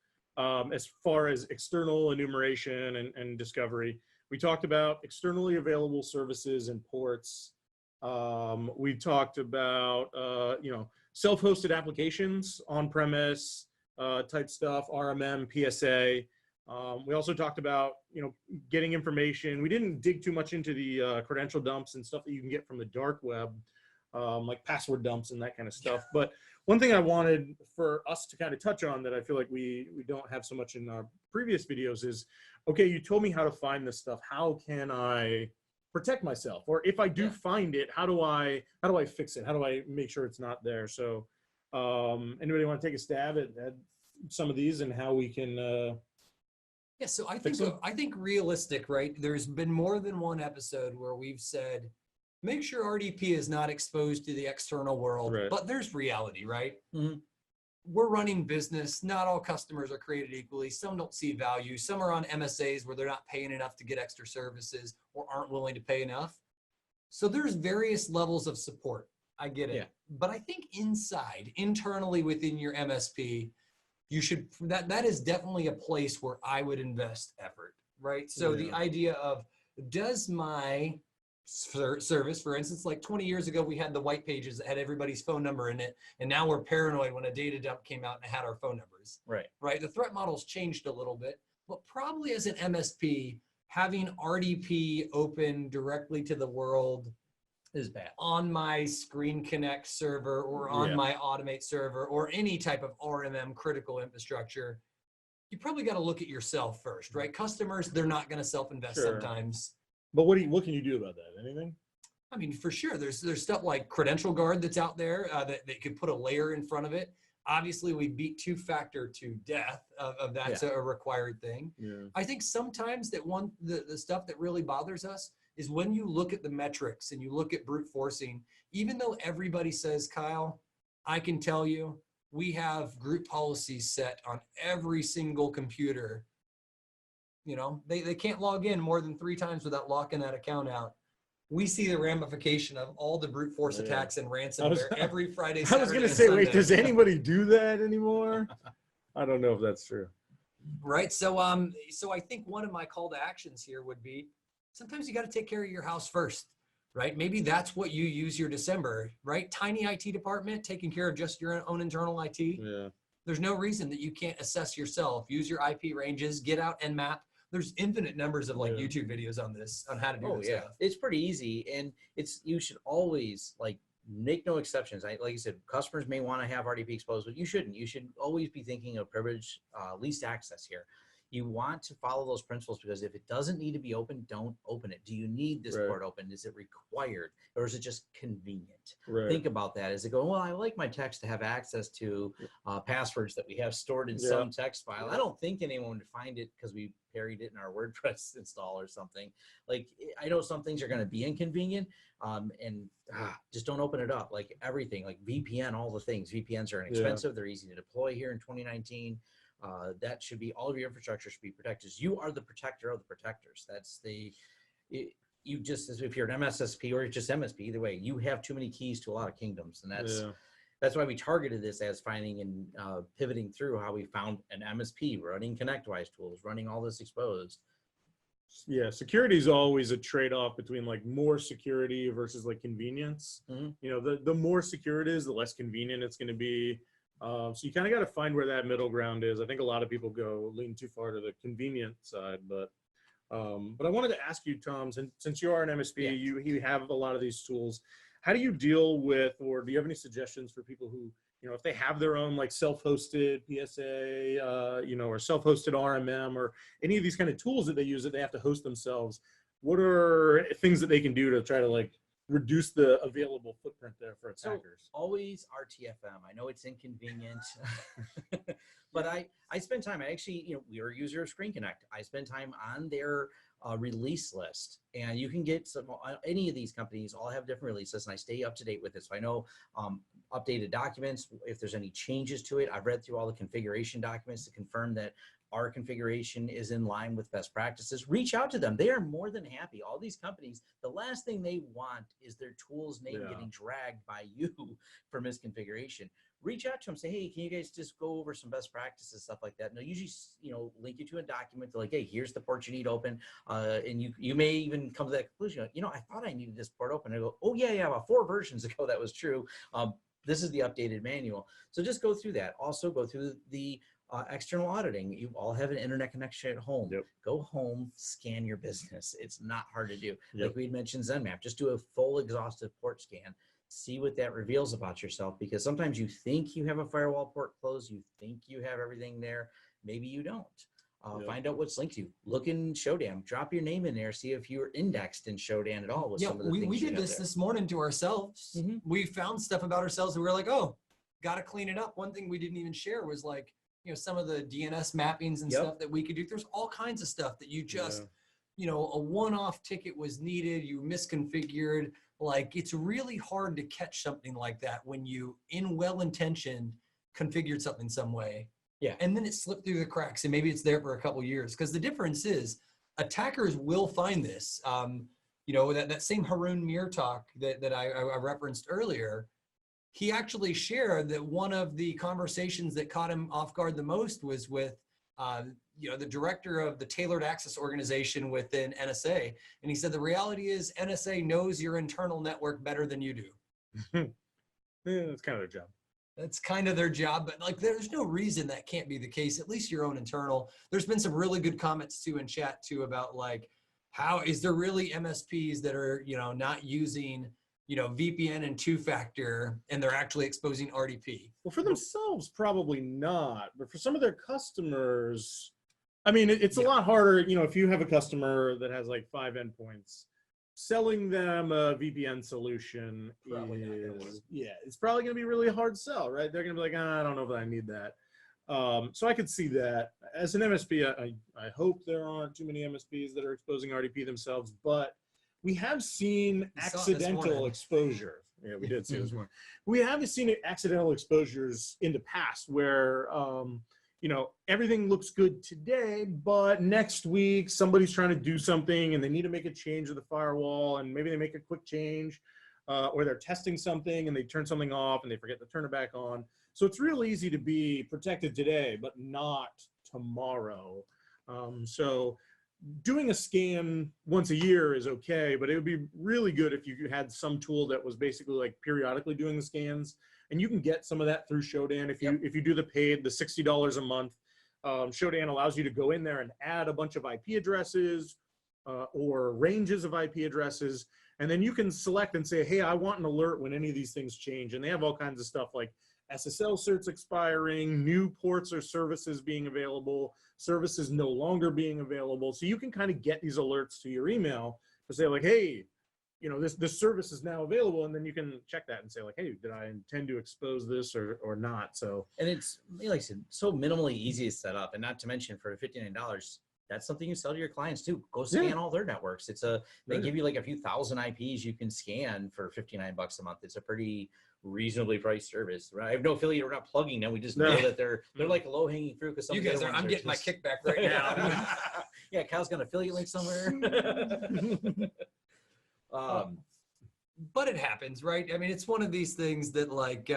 as far as external enumeration and discovery. We talked about externally available services and ports. We talked about you know, self-hosted applications, on-premise type stuff, RMM, PSA. We also talked about, you know, getting information. We didn't dig too much into the credential dumps and stuff that you can get from the dark web, like password dumps and that kind of stuff. But one thing I wanted for us to kind of touch on that I feel like we don't have so much in our previous videos is, okay, you told me how to find this stuff. How can I protect myself? Or if I do find it, how do I fix it? How do I make sure it's not there? So anybody want to take a stab at some of these and how we can yeah, so I think realistic, right? There's been more than one episode where we've said, make sure RDP is not exposed to the external world, but there's reality, right? We're running business. Not all customers are created equally. Some don't see value. Some are on MSAs where they're not paying enough to get extra services or aren't willing to pay enough. So there's various levels of support. I get it. But I think internally within your MSP, you should, that is definitely a place where I would invest effort, right? So the idea of, does my service, for instance, like 20 years ago, we had the white pages that had everybody's phone number in it. And now we're paranoid when a data dump came out and it had our phone numbers. Right. The threat model's changed a little bit, but probably as an MSP, having RDP open directly to the world is bad. On my Screen Connect server or on my Automate server or any type of RMM critical infrastructure, you probably got to look at yourself first, right? Customers, they're not going to self-invest sometimes. But what can you do about that? Anything? I mean, for sure. There's stuff like Credential Guard that's out there that could put a layer in front of it. Obviously, we beat 2-factor to death of that's a required thing. I think sometimes that the stuff that really bothers us is when you look at the metrics and you look at brute forcing, even though everybody says, Kyle, I can tell you, we have group policies set on every single computer. You know, they can't log in more than 3 times without locking that account out. We see the ramification of all the brute force attacks and ransomware every Friday, Saturday, I was going to say, Sunday. wait, does anybody do that anymore? I don't know if that's true. Right. So so I think one of my call to actions here would be, sometimes you got to take care of your house first, right? Maybe that's what you use your December, right? Tiny IT department, taking care of just your own internal IT. There's no reason that you can't assess yourself, use your IP ranges, get out Nmap. There's infinite numbers of like YouTube videos on this, on how to do this stuff. It's pretty easy. And you should always like make no exceptions. Like you said, customers may want to have RDP exposed, but you shouldn't. You should always be thinking of privilege, least access here. You want to follow those principles because if it doesn't need to be open, don't open it. Do you need this port open? Is it required or is it just convenient? Think about that. Is it going, well, I like my text to have access to passwords that we have stored in some text file. I don't think anyone would find it because we buried it in our WordPress install or something. Like, I know some things are going to be inconvenient and just don't open it up. Like everything, like VPN, all the things. VPNs are inexpensive. They're easy to deploy here in 2019. That should be, all of your infrastructure should be protected. You are the protector of the protectors. That's you just, as if you're an MSSP or just MSP, either way, you have too many keys to a lot of kingdoms. And that's why we targeted this as finding and pivoting through how we found an MSP running ConnectWise tools, running all this exposed. Yeah, security is always a trade-off between like more security versus like convenience. You know, the more secure it is, the less convenient it's going to be. So you kind of got to find where that middle ground is. I think a lot of people lean too far to the convenient side, but I wanted to ask you, Tom, since you are an MSP, you have a lot of these tools. How do you deal with, or do you have any suggestions for people who, you know, if they have their own like self-hosted PSA, you know, or self-hosted RMM or any of these kind of tools that they use that they have to host themselves? What are things that they can do to try to like reduce the available footprint there for attackers? So always RTFM. I know it's inconvenient, but I spend time. I actually, you know, we are a user of Screen Connect. I spend time on their release list, and you can get some, any of these companies all have different releases, and I stay up to date with it. So I know updated documents, if there's any changes to it. I've read through all the configuration documents to confirm that our configuration is in line with best practices. Reach out to them. They are more than happy. All these companies, the last thing they want is their tool's name getting dragged by you for misconfiguration. Reach out to them, say, hey, can you guys just go over some best practices, stuff like that. And they'll usually, you know, link you to a document. They're like, hey, here's the port you need open. And you may even come to that conclusion. You know, I thought I needed this port open. And I go, oh yeah, about 4 versions ago that was true. This is the updated manual. So just go through that. Also go through the external auditing. You all have an internet connection at home. Go home, scan your business. It's not hard to do. Like we had mentioned ZenMap, just do a full exhaustive port scan. See what that reveals about yourself, because sometimes you think you have a firewall port closed, you think you have everything there, maybe you don't. Find out what's linked to you. Look in Shodan, drop your name in there, see if you're indexed in Shodan at all with some of the things we did this morning to ourselves. We found stuff about ourselves and we were like, oh, got to clean it up. One thing we didn't even share was like, you know, some of the DNS mappings and stuff that we could do. There's all kinds of stuff that you just, you know, a one-off ticket was needed, you misconfigured. Like, it's really hard to catch something like that when you, in well-intentioned, configured something some way. And then it slipped through the cracks, and maybe it's there for a couple of years. Because the difference is, attackers will find this. You know, that same Haroon Mir talk that I referenced earlier, he actually shared that one of the conversations that caught him off guard the most was with you know, the director of the Tailored Access Organization within NSA. And he said, the reality is NSA knows your internal network better than you do. That's kind of their job. That's kind of their job, but like, there's no reason that can't be the case, at least your own internal. There's been some really good comments too in chat too about like, how is there really MSPs that are, you know, not using, you know, VPN and 2-factor, and they're actually exposing RDP? Well, for themselves, probably not, but for some of their customers, I mean, it's a lot harder, you know, if you have a customer that has like 5 endpoints, selling them a VPN solution it's probably going to be really a hard sell, right? They're going to be like, I don't know if I need that. So I could see that. As an MSP, I hope there aren't too many MSPs that are exposing RDP themselves, but we have seen accidental exposure. Yeah, we did see this morning. We have seen accidental exposures in the past where, you know, everything looks good today, but next week somebody's trying to do something and they need to make a change to the firewall, and maybe they make a quick change, or they're testing something and they turn something off and they forget to turn it back on. So it's real easy to be protected today, but not tomorrow. So doing a scan once a year is okay, but it would be really good if you had some tool that was basically like periodically doing the scans. And you can get some of that through Shodan. If you do the paid, the $60 a month, Shodan allows you to go in there and add a bunch of IP addresses or ranges of IP addresses. And then you can select and say, hey, I want an alert when any of these things change. And they have all kinds of stuff like SSL certs expiring, new ports or services being available, services no longer being available. So you can kind of get these alerts to your email to say like, hey, you know, this service is now available, and then you can check that and say like, hey, did I intend to expose this or not? So, and it's, like I said, so minimally easy to set up, and not to mention for $59, that's something you sell to your clients too. Go scan all their networks. They give you like a few thousand IPs you can scan for $59 a month. It's a pretty reasonably priced service. Right? I have no affiliate. We're not plugging them. We just know that they're like low hanging fruit because you guys are. I'm getting my kickback right now. Yeah, Cal's got an affiliate link somewhere. But it happens, right? I mean, it's one of these things that like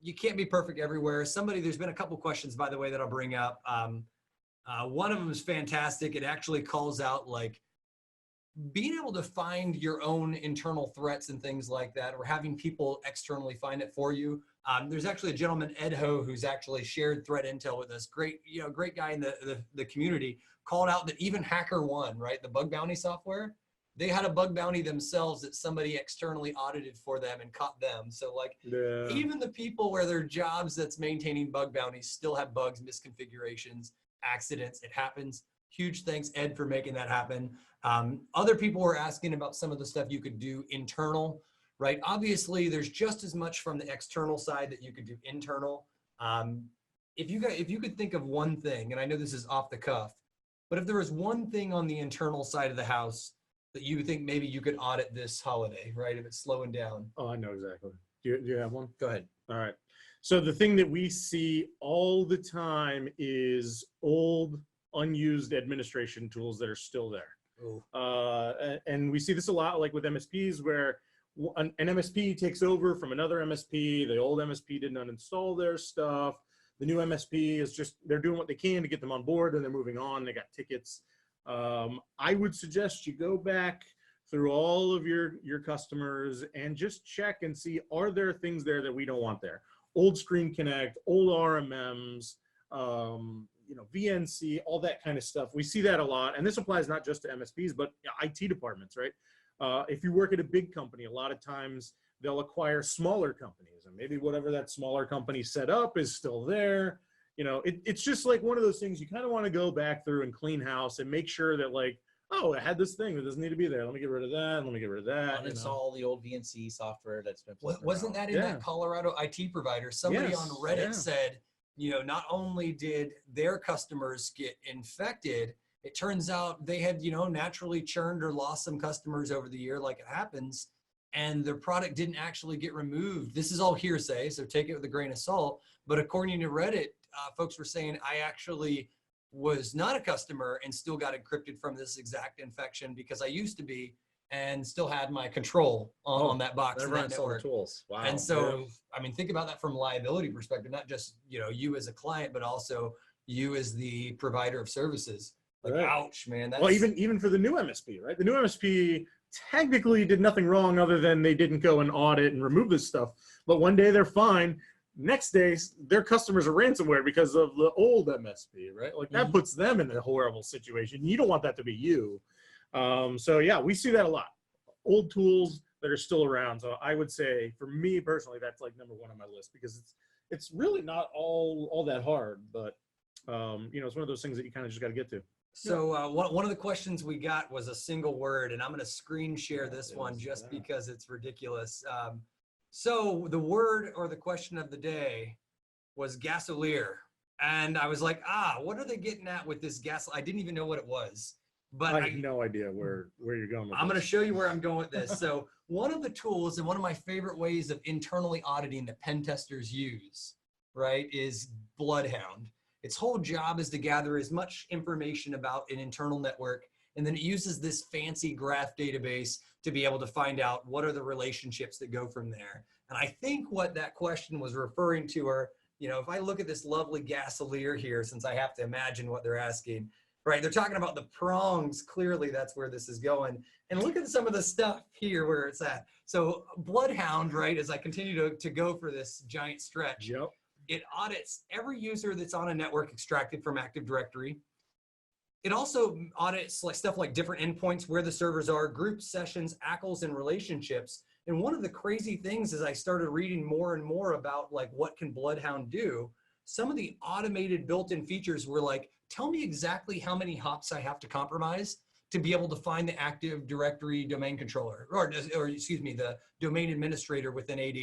you can't be perfect everywhere. There's been a couple questions, by the way, that I'll bring up. One of them is fantastic. It actually calls out like being able to find your own internal threats and things like that, or having people externally find it for you. There's actually a gentleman, Ed Ho, who's actually shared threat intel with us. Great guy in the community, called out that even HackerOne, right, the bug bounty software, they had a bug bounty themselves that somebody externally audited for them and caught them. So like even the people where their jobs that's maintaining bug bounties still have bugs, misconfigurations, accidents. It happens. Huge thanks, Ed, for making that happen. Other people were asking about some of the stuff you could do internal, right? Obviously, there's just as much from the external side that you could do internal. If you could think of one thing, and I know this is off the cuff, but if there was one thing on the internal side of the house that you think maybe you could audit this holiday, right? If it's slowing down. Oh, I know exactly. Do you have one? Go ahead. All right. So the thing that we see all the time is old, unused administration tools that are still there. And we see this a lot like with MSPs where an MSP takes over from another MSP. The old MSP didn't uninstall their stuff. The new MSP is just, they're doing what they can to get them on board and they're moving on. They got tickets. I would suggest you go back through all of your customers and just check and see, are there things there that we don't want there? Old Screen Connect, old RMMs, VNC, all that kind of stuff. We see that a lot. And this applies not just to MSPs, but IT departments, right? If you work at a big company, a lot of times they'll acquire smaller companies and maybe whatever that smaller company set up is still there. It's just like one of those things you kind of want to go back through and clean house and make sure that like, oh, I had this thing that doesn't need to be there. Let me get rid of that. Let me get rid of that. Uninstall the old VNC software that's been. Wasn't that in that Colorado IT provider? Somebody on Reddit said, not only did their customers get infected, it turns out they had, naturally churned or lost some customers over the year, like it happens, and their product didn't actually get removed. This is all hearsay, so take it with a grain of salt. But according to Reddit, folks were saying, I actually was not a customer and still got encrypted from this exact infection because I used to be and still had my control on that box. That runs all the tools. Wow. And so, I mean, think about that from a liability perspective, not just, you as a client, but also you as the provider of services. Like, ouch, man. That's... Well, even for the new MSP, right? The new MSP technically did nothing wrong other than they didn't go and audit and remove this stuff. But one day they're fine. Next day, their customers are ransomware because of the old MSP, right? Like that puts them in a horrible situation. You don't want that to be you. So yeah, we see that a lot. Old tools that are still around. So I would say for me personally, that's like number one on my list because it's really not all that hard, but it's one of those things that you kind of just got to get to. So one of the questions we got was a single word, and I'm going to screen share this one just because it's ridiculous. So the word or the question of the day was gasolier. And I was like, what are they getting at with this gas? I didn't even know what it was. But I have no idea where you're going with I'm going to show you where I'm going with this. So one of the tools and one of my favorite ways of internally auditing that pen testers use, right, is Bloodhound. Its whole job is to gather as much information about an internal network, and then it uses this fancy graph database to be able to find out what are the relationships that go from there. And I think what that question was referring to are, if I look at this lovely gasolier here, since I have to imagine what they're asking, right? They're talking about the prongs. Clearly, that's where this is going. And look at some of the stuff here where it's at. So Bloodhound, right, as I continue to go for this giant stretch, it audits every user that's on a network extracted from Active Directory. It also audits stuff like different endpoints, where the servers are, groups, sessions, ACLs, and relationships. And one of the crazy things as I started reading more and more about what can Bloodhound do, some of the automated built-in features were like, tell me exactly how many hops I have to compromise to be able to find the Active Directory domain controller, or excuse me, the domain administrator within AD,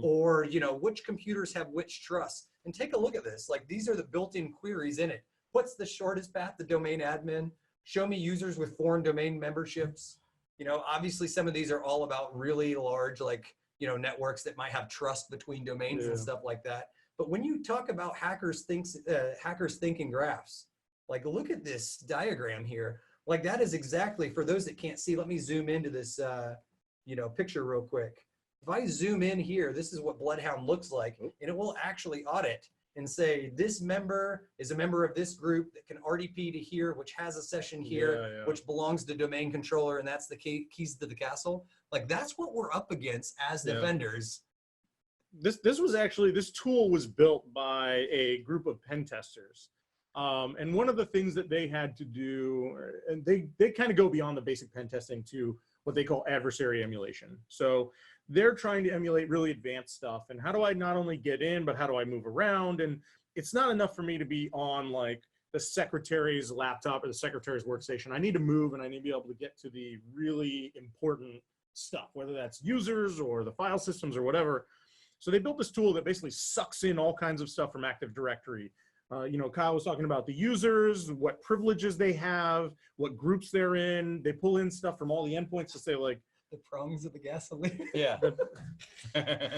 or which computers have which trusts. And take a look at this. These are the built-in queries in it. What's the shortest path to domain admin? Show me users with foreign domain memberships. You know, obviously some of these are all about really large, like, you know, networks that might have trust between domains and stuff like that. But when you talk about hackers think in graphs, like look at this diagram here. Like that is exactly, for those that can't see, let me zoom into this, you know, picture real quick. If I zoom in here, this is what Bloodhound looks like, and it will actually audit and say, this member is a member of this group that can RDP to here, which has a session here, which belongs to domain controller, and that's the keys to the castle. Like that's what we're up against as defenders. This tool was built by a group of pen testers. And one of the things that they had to do, and they kind of go beyond the basic pen testing to what they call adversary emulation. So they're trying to emulate really advanced stuff. And how do I not only get in, but how do I move around? And it's not enough for me to be on like the secretary's laptop or the secretary's workstation. I need to move, and I need to be able to get to the really important stuff, whether that's users or the file systems or whatever. So they built this tool that basically sucks in all kinds of stuff from Active Directory. You know, Kyle was talking about the users, what privileges they have, what groups they're in. They pull in stuff from all the endpoints to say like, the prongs of the gasoline. Yeah.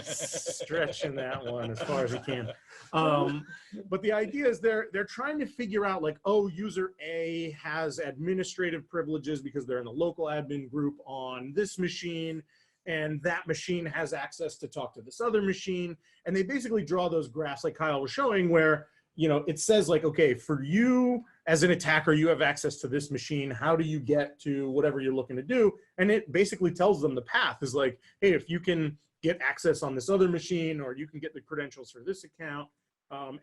Stretching that one as far as he can. But the idea is they're trying to figure out like, oh, user A has administrative privileges because they're in the local admin group on this machine, and that machine has access to talk to this other machine. And they basically draw those graphs like Kyle was showing where, you know, it says like, okay, for you as an attacker, you have access to this machine. How do you get to whatever you're looking to do? And it basically tells them the path is like, hey, if you can get access on this other machine, or you can get the credentials for this account.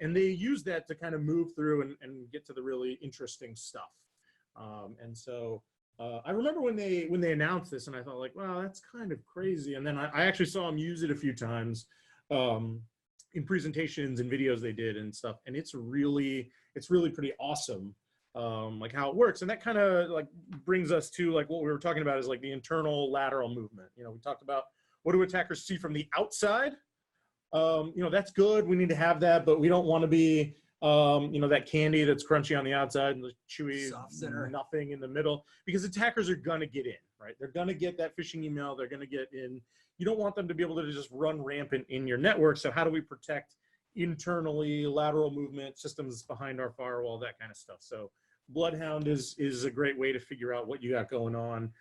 And they use that to kind of move through and get to the really interesting stuff. And so I remember when they announced this, and I thought like, wow, that's kind of crazy. And then I actually saw them use it a few times. In presentations and videos they did and stuff, and it's really pretty awesome, like how it works. And that kind of like brings us to like what we were talking about is like the internal lateral movement. You know, we talked about what do attackers see from the outside. You know, that's good, we need to have that, but we don't want to be you know, that candy that's crunchy on the outside and the chewy soft center, nothing in the middle, because attackers are gonna get in, right? They're gonna get that phishing email, they're gonna get in. You don't want them to be able to just run rampant in your network. So how do we protect internally, lateral movement, systems behind our firewall, that kind of stuff? So Bloodhound is a great way to figure out what you got going on.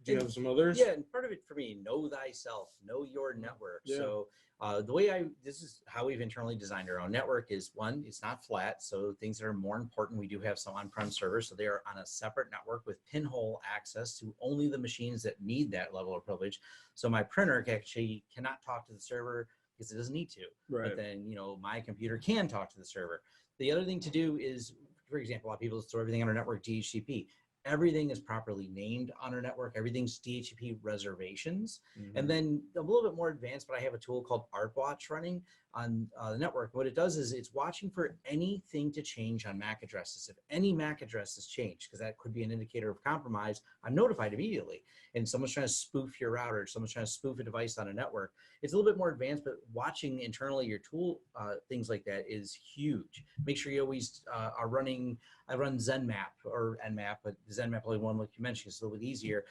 Do you have some others? Yeah, and part of it for me, know thyself, know your network. Yeah. So the way this is how we've internally designed our own network is, one, it's not flat. So things that are more important, we do have some on-prem servers. So they are on a separate network with pinhole access to only the machines that need that level of privilege. So my printer actually cannot talk to the server because it doesn't need to. Right. But then, you know, my computer can talk to the server. The other thing to do is, for example, a lot of people store everything on our network DHCP. Everything is properly named on our network. Everything's DHCP reservations. And then a little bit more advanced, but I have a tool called ArtWatch running on the network. What it does is it's watching for anything to change on MAC addresses. If any MAC addresses change, because that could be an indicator of compromise, I'm notified immediately. And someone's trying to spoof your router, someone's trying to spoof a device on a network. It's a little bit more advanced, but watching internally your tool, things like that is huge. Make sure you always are running, I run ZenMap or Nmap, but ZenMap only one, like you mentioned, is a little bit easier.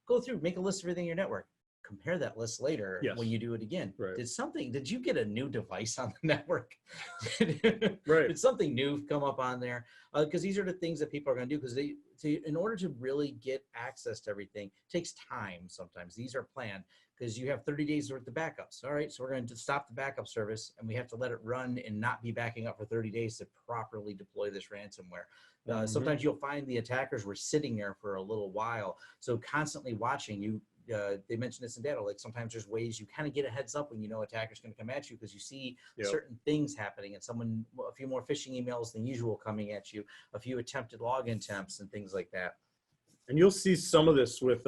Go through, make a list of everything in your network. Compare that list later when you do it again. Right. Did you get a new device on the network? Right. Did something new come up on there? Because these are the things that people are going to do, because in order to really get access to everything, it takes time sometimes. These are planned because you have 30 days worth of backups. All right, so we're going to stop the backup service, and we have to let it run and not be backing up for 30 days to properly deploy this ransomware. Sometimes you'll find the attackers were sitting there for a little while. So constantly watching you. They mentioned this in data, like sometimes there's ways you kind of get a heads up when you know attackers going to come at you, because you see certain things happening, and a few more phishing emails than usual coming at you, a few attempted login attempts and things like that. And you'll see some of this with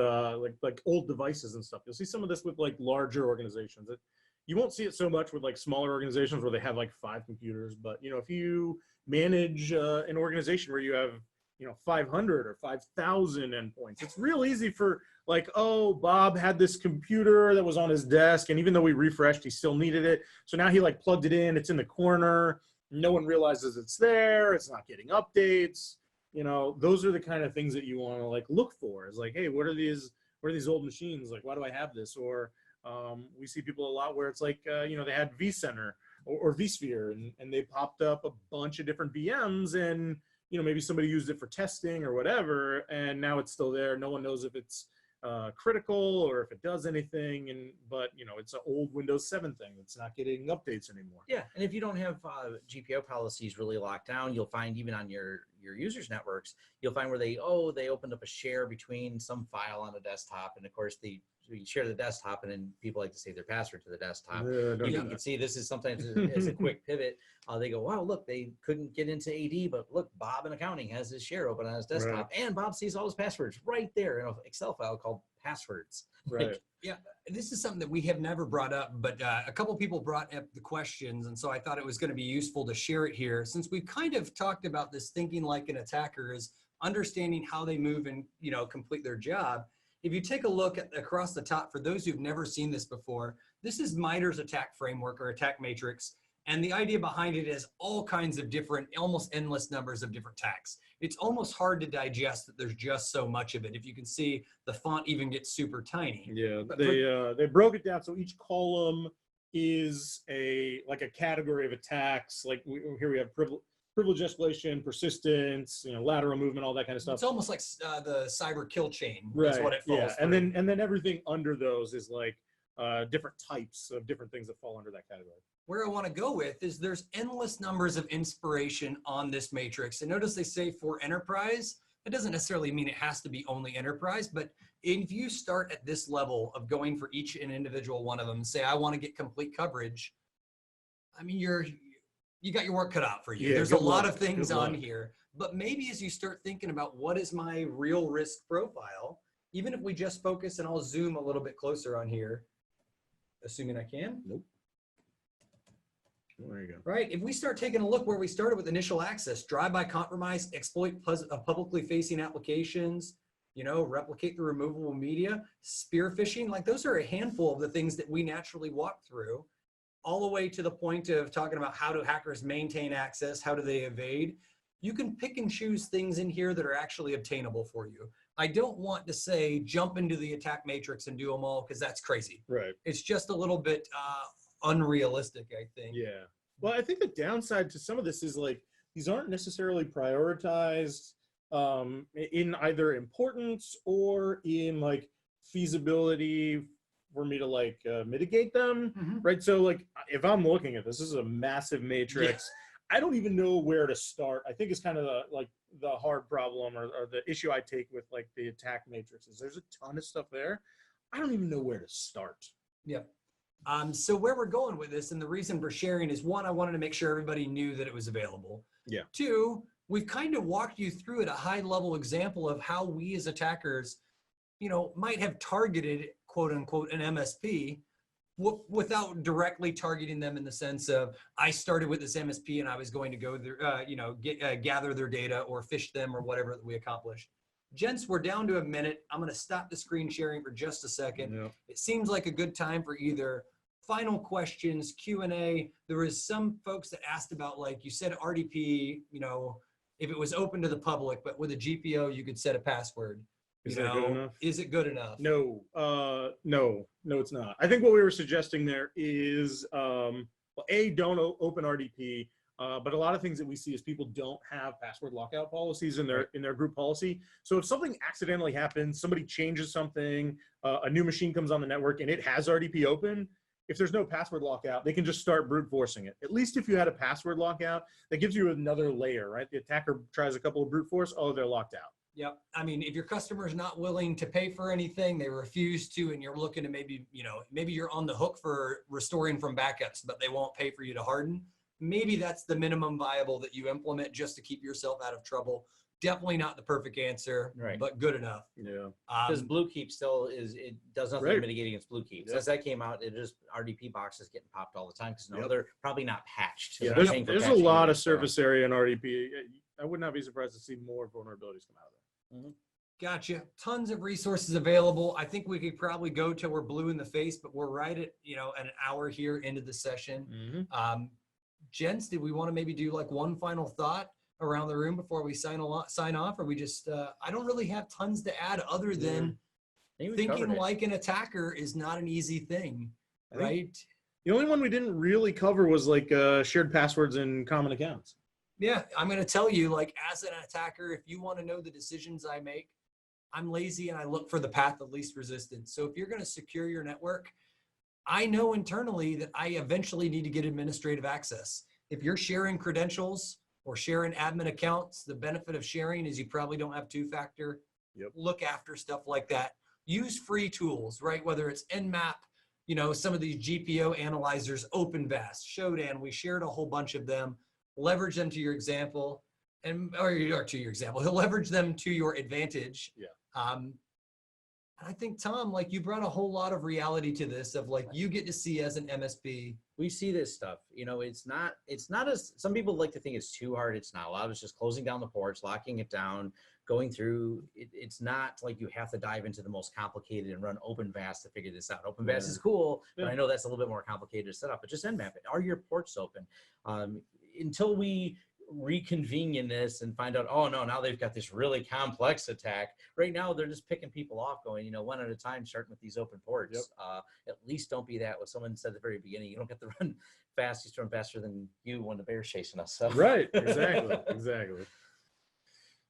like old devices and stuff. You'll see some of this with like larger organizations. You won't see it so much with like smaller organizations where they have like 5 computers, but you know, if you manage an organization where you have 500 or 5,000 endpoints, it's real easy for like, oh, Bob had this computer that was on his desk, and even though we refreshed, he still needed it. So now he like plugged it in, it's in the corner. no one realizes it's there. It's not getting updates. You know, those are the kind of things that you want to like look for. Is like, hey, what are these old machines? Like, why do I have this? Or we see people a lot where it's like, you know, they had vCenter or vSphere, and they popped up a bunch of different VMs, and you know, maybe somebody used it for testing or whatever, and now it's still there. No one knows if it's critical or if it does anything, but you know, it's an old Windows 7 thing that's not getting updates anymore. Yeah, and if you don't have GPO policies really locked down, you'll find even on your users networks, you'll find where they opened up a share between some file on a desktop, and of course you share the desktop, and then people like to save their password to the desktop. You can see this is sometimes as a quick pivot. They go, wow, look, they couldn't get into AD, but look, Bob in accounting has his share open on his desktop, and Bob sees all his passwords right there in an Excel file called passwords. Right. Yeah, this is something that we have never brought up, but a couple people brought up the questions, and so I thought it was going to be useful to share it here. Since we've kind of talked about this thinking like an attacker is understanding how they move and, you know, complete their job. If you take a look at across the top, for those who've never seen this before, this is MITRE's attack framework or attack matrix. And the idea behind it is all kinds of different, almost endless numbers of different attacks. It's almost hard to digest that there's just so much of it. If you can see, the font even gets super tiny. Yeah, they broke it down so each column is like a category of attacks. Like here we have privilege escalation, persistence, you know, lateral movement, all that kind of stuff. It's almost like the cyber kill chain right. is what it falls yeah. through. And then everything under those is like different types of different things that fall under that category. Where I want to go with is there's endless numbers of inspiration on this matrix. And notice they say for enterprise. It doesn't necessarily mean it has to be only enterprise, but if you start at this level of going for each and individual one of them and say, I want to get complete coverage, I mean, you got your work cut out for you. Yeah, there's a lot of things on here, but maybe as you start thinking about what is my real risk profile, even if we just focus, and I'll zoom a little bit closer on here, assuming I can. Nope. There you go. Right. If we start taking a look where we started with initial access, drive-by compromise, exploit publicly facing applications, you know, replicate the removable media, spear phishing, like those are a handful of the things that we naturally walk through, all the way to the point of talking about how do hackers maintain access, how do they evade. You can pick and choose things in here that are actually obtainable for you. I don't want to say jump into the attack matrix and do them all, because that's crazy. Right. It's just a little bit unrealistic, I think. Yeah. Well, I think the downside to some of this is like these aren't necessarily prioritized in either importance or in like feasibility for me to like mitigate them. Mm-hmm. Right. So like if I'm looking at this is a massive matrix. Yeah. I don't even know where to start. I think it's kind of the hard problem or the issue I take with like the attack matrices. There's a ton of stuff there. I don't even know where to start. Yep. So where we're going with this, and the reason for sharing is, one, I wanted to make sure everybody knew that it was available. Yeah. Two, we've kind of walked you through at a high level example of how we as attackers, you know, might have targeted, quote unquote, an MSP without directly targeting them in the sense of, I started with this MSP and I was going to go there, you know, gather their data or phish them or whatever that we accomplished. Gents, we're down to a minute. I'm going to stop the screen sharing for just a second. Yeah. It seems like a good time for either final questions, Q&A. There was some folks that asked about, like you said, RDP, you know, if it was open to the public, but with a GPO, you could set a password. Is that good enough? Is it good enough? No, no, it's not. I think what we were suggesting there is, well, don't open RDP. But a lot of things that we see is people don't have password lockout policies in their group policy. So if something accidentally happens, somebody changes something, a new machine comes on the network and it has RDP open, if there's no password lockout, they can just start brute forcing it. At least if you had a password lockout, that gives you another layer, right? The attacker tries a couple of brute force, oh, they're locked out. Yep. I mean, if your customer's not willing to pay for anything, they refuse to, and you're looking to maybe, you know, maybe you're on the hook for restoring from backups, but they won't pay for you to harden. Maybe that's the minimum viable that you implement just to keep yourself out of trouble. Definitely not the perfect answer, right, but good enough. Yeah. Because Blue Keep still it does nothing to mitigate against Blue Keep. Yep. As that came out, it just RDP boxes getting popped all the time because they're probably not patched. So yeah, there's a lot of surface area in RDP. I would not be surprised to see more vulnerabilities come out of there. Mm-hmm. Gotcha. Tons of resources available. I think we could probably go till we're blue in the face, but we're right at, you know, an hour here into the session. Mm-hmm. gents, did we want to maybe do like one final thought around the room before we sign off? Or we just, I don't really have tons to add other than thinking like an attacker is not an easy thing, right? The only one we didn't really cover was like shared passwords and common accounts. Yeah, I'm going to tell you, like, as an attacker, if you want to know the decisions I make, I'm lazy and I look for the path of least resistance. So if you're going to secure your network, I know internally that I eventually need to get administrative access. If you're sharing credentials or sharing admin accounts, the benefit of sharing is you probably don't have two-factor. Look after stuff like that. Use free tools, right? Whether it's Nmap, you know, some of these GPO analyzers, OpenVast, Shodan, we shared a whole bunch of them. Leverage them to your example, or to your example. He'll leverage them to your advantage. And I think, Tom, like, you brought a whole lot of reality to this of like, you get to see as an MSP. We see this stuff, you know, it's not as, some people like to think it's too hard. It's not. A lot of it's just closing down the ports, locking it down, going through. It's not like you have to dive into the most complicated and run OpenVast to figure this out. OpenVast is cool, but I know that's a little bit more complicated to set up, but just Nmap it. Are your ports open? Until we reconvene in this and find out, oh no, now they've got this really complex attack. Right now, they're just picking people off, going, you know, one at a time, starting with these open ports. At least don't be that. What someone said at the very beginning, you don't get to run fast. You run faster than you when the bear's chasing us. So. Right. Exactly. Exactly.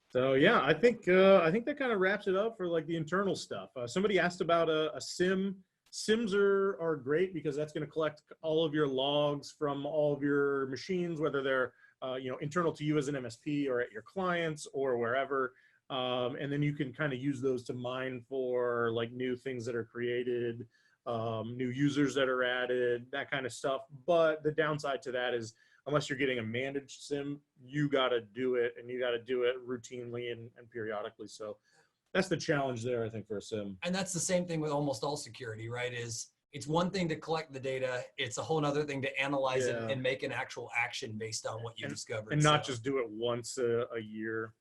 So yeah, I think that kind of wraps it up for like the internal stuff. Somebody asked about a SIM. SIMs are great because that's going to collect all of your logs from all of your machines, whether they're you know, internal to you as an MSP or at your clients or wherever. And then you can kind of use those to mine for like new things that are created, new users that are added, that kind of stuff. But the downside to that is, unless you're getting a managed SIM, you got to do it, and you got to do it routinely and periodically. So that's the challenge there, I think, for a SIM. And that's the same thing with almost all security, right? It's one thing to collect the data. It's a whole other thing to analyze it and make an actual action based on what you discovered. And not just do it once a year.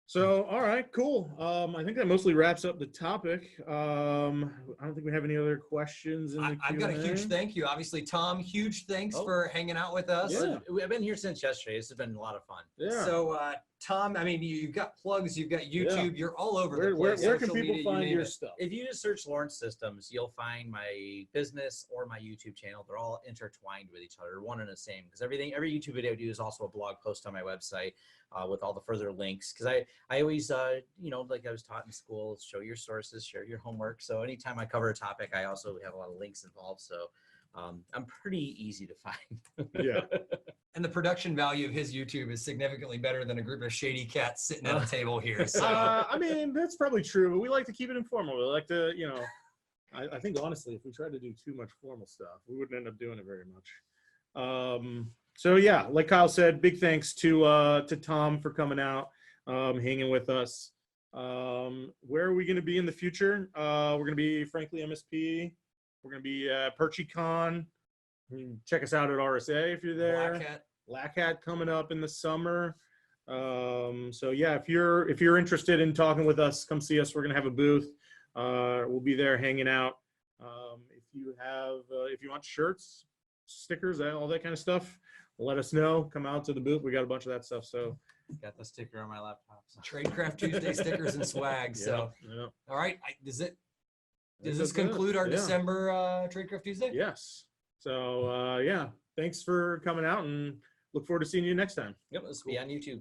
So, all right, cool. I think that mostly wraps up the topic. I don't think we have any other questions in the Q&A. I've got a huge thank you. Obviously, Tom, huge thanks for hanging out with us. Yeah. I've been here since yesterday. This has been a lot of fun. Yeah. So, Tom, I mean, you've got plugs, you've got YouTube, you're all over the place. Where can people find your stuff? If you just search Lawrence Systems, you'll find my business or my YouTube channel. They're all intertwined with each other, one and the same. Because every YouTube video I do is also a blog post on my website with all the further links. Because I always, you know, like I was taught in school, show your sources, share your homework. So anytime I cover a topic, I also have a lot of links involved. So I'm pretty easy to find. Yeah. And the production value of his YouTube is significantly better than a group of shady cats sitting at a table here. So. I mean, that's probably true, but we like to keep it informal. We like to, you know, I think honestly, if we tried to do too much formal stuff, we wouldn't end up doing it very much. So yeah, like Kyle said, big thanks to Tom for coming out, hanging with us. Where are we going to be in the future? We're going to be Frankly MSP. We're going to be PerchyCon. Check us out at RSA if you're there. Black Hat coming up in the summer. So yeah, if you're interested in talking with us, come see us. We're going to have a booth. We'll be there hanging out. If you want shirts, stickers, all that kind of stuff, let us know. Come out to the booth. We got a bunch of that stuff. So got the sticker on my laptop. So. Tradecraft Tuesday stickers and swag. So all right, does this conclude our December Tradecraft Tuesday? Yes. So yeah, thanks for coming out, and look forward to seeing you next time. Yep, let's be on YouTube.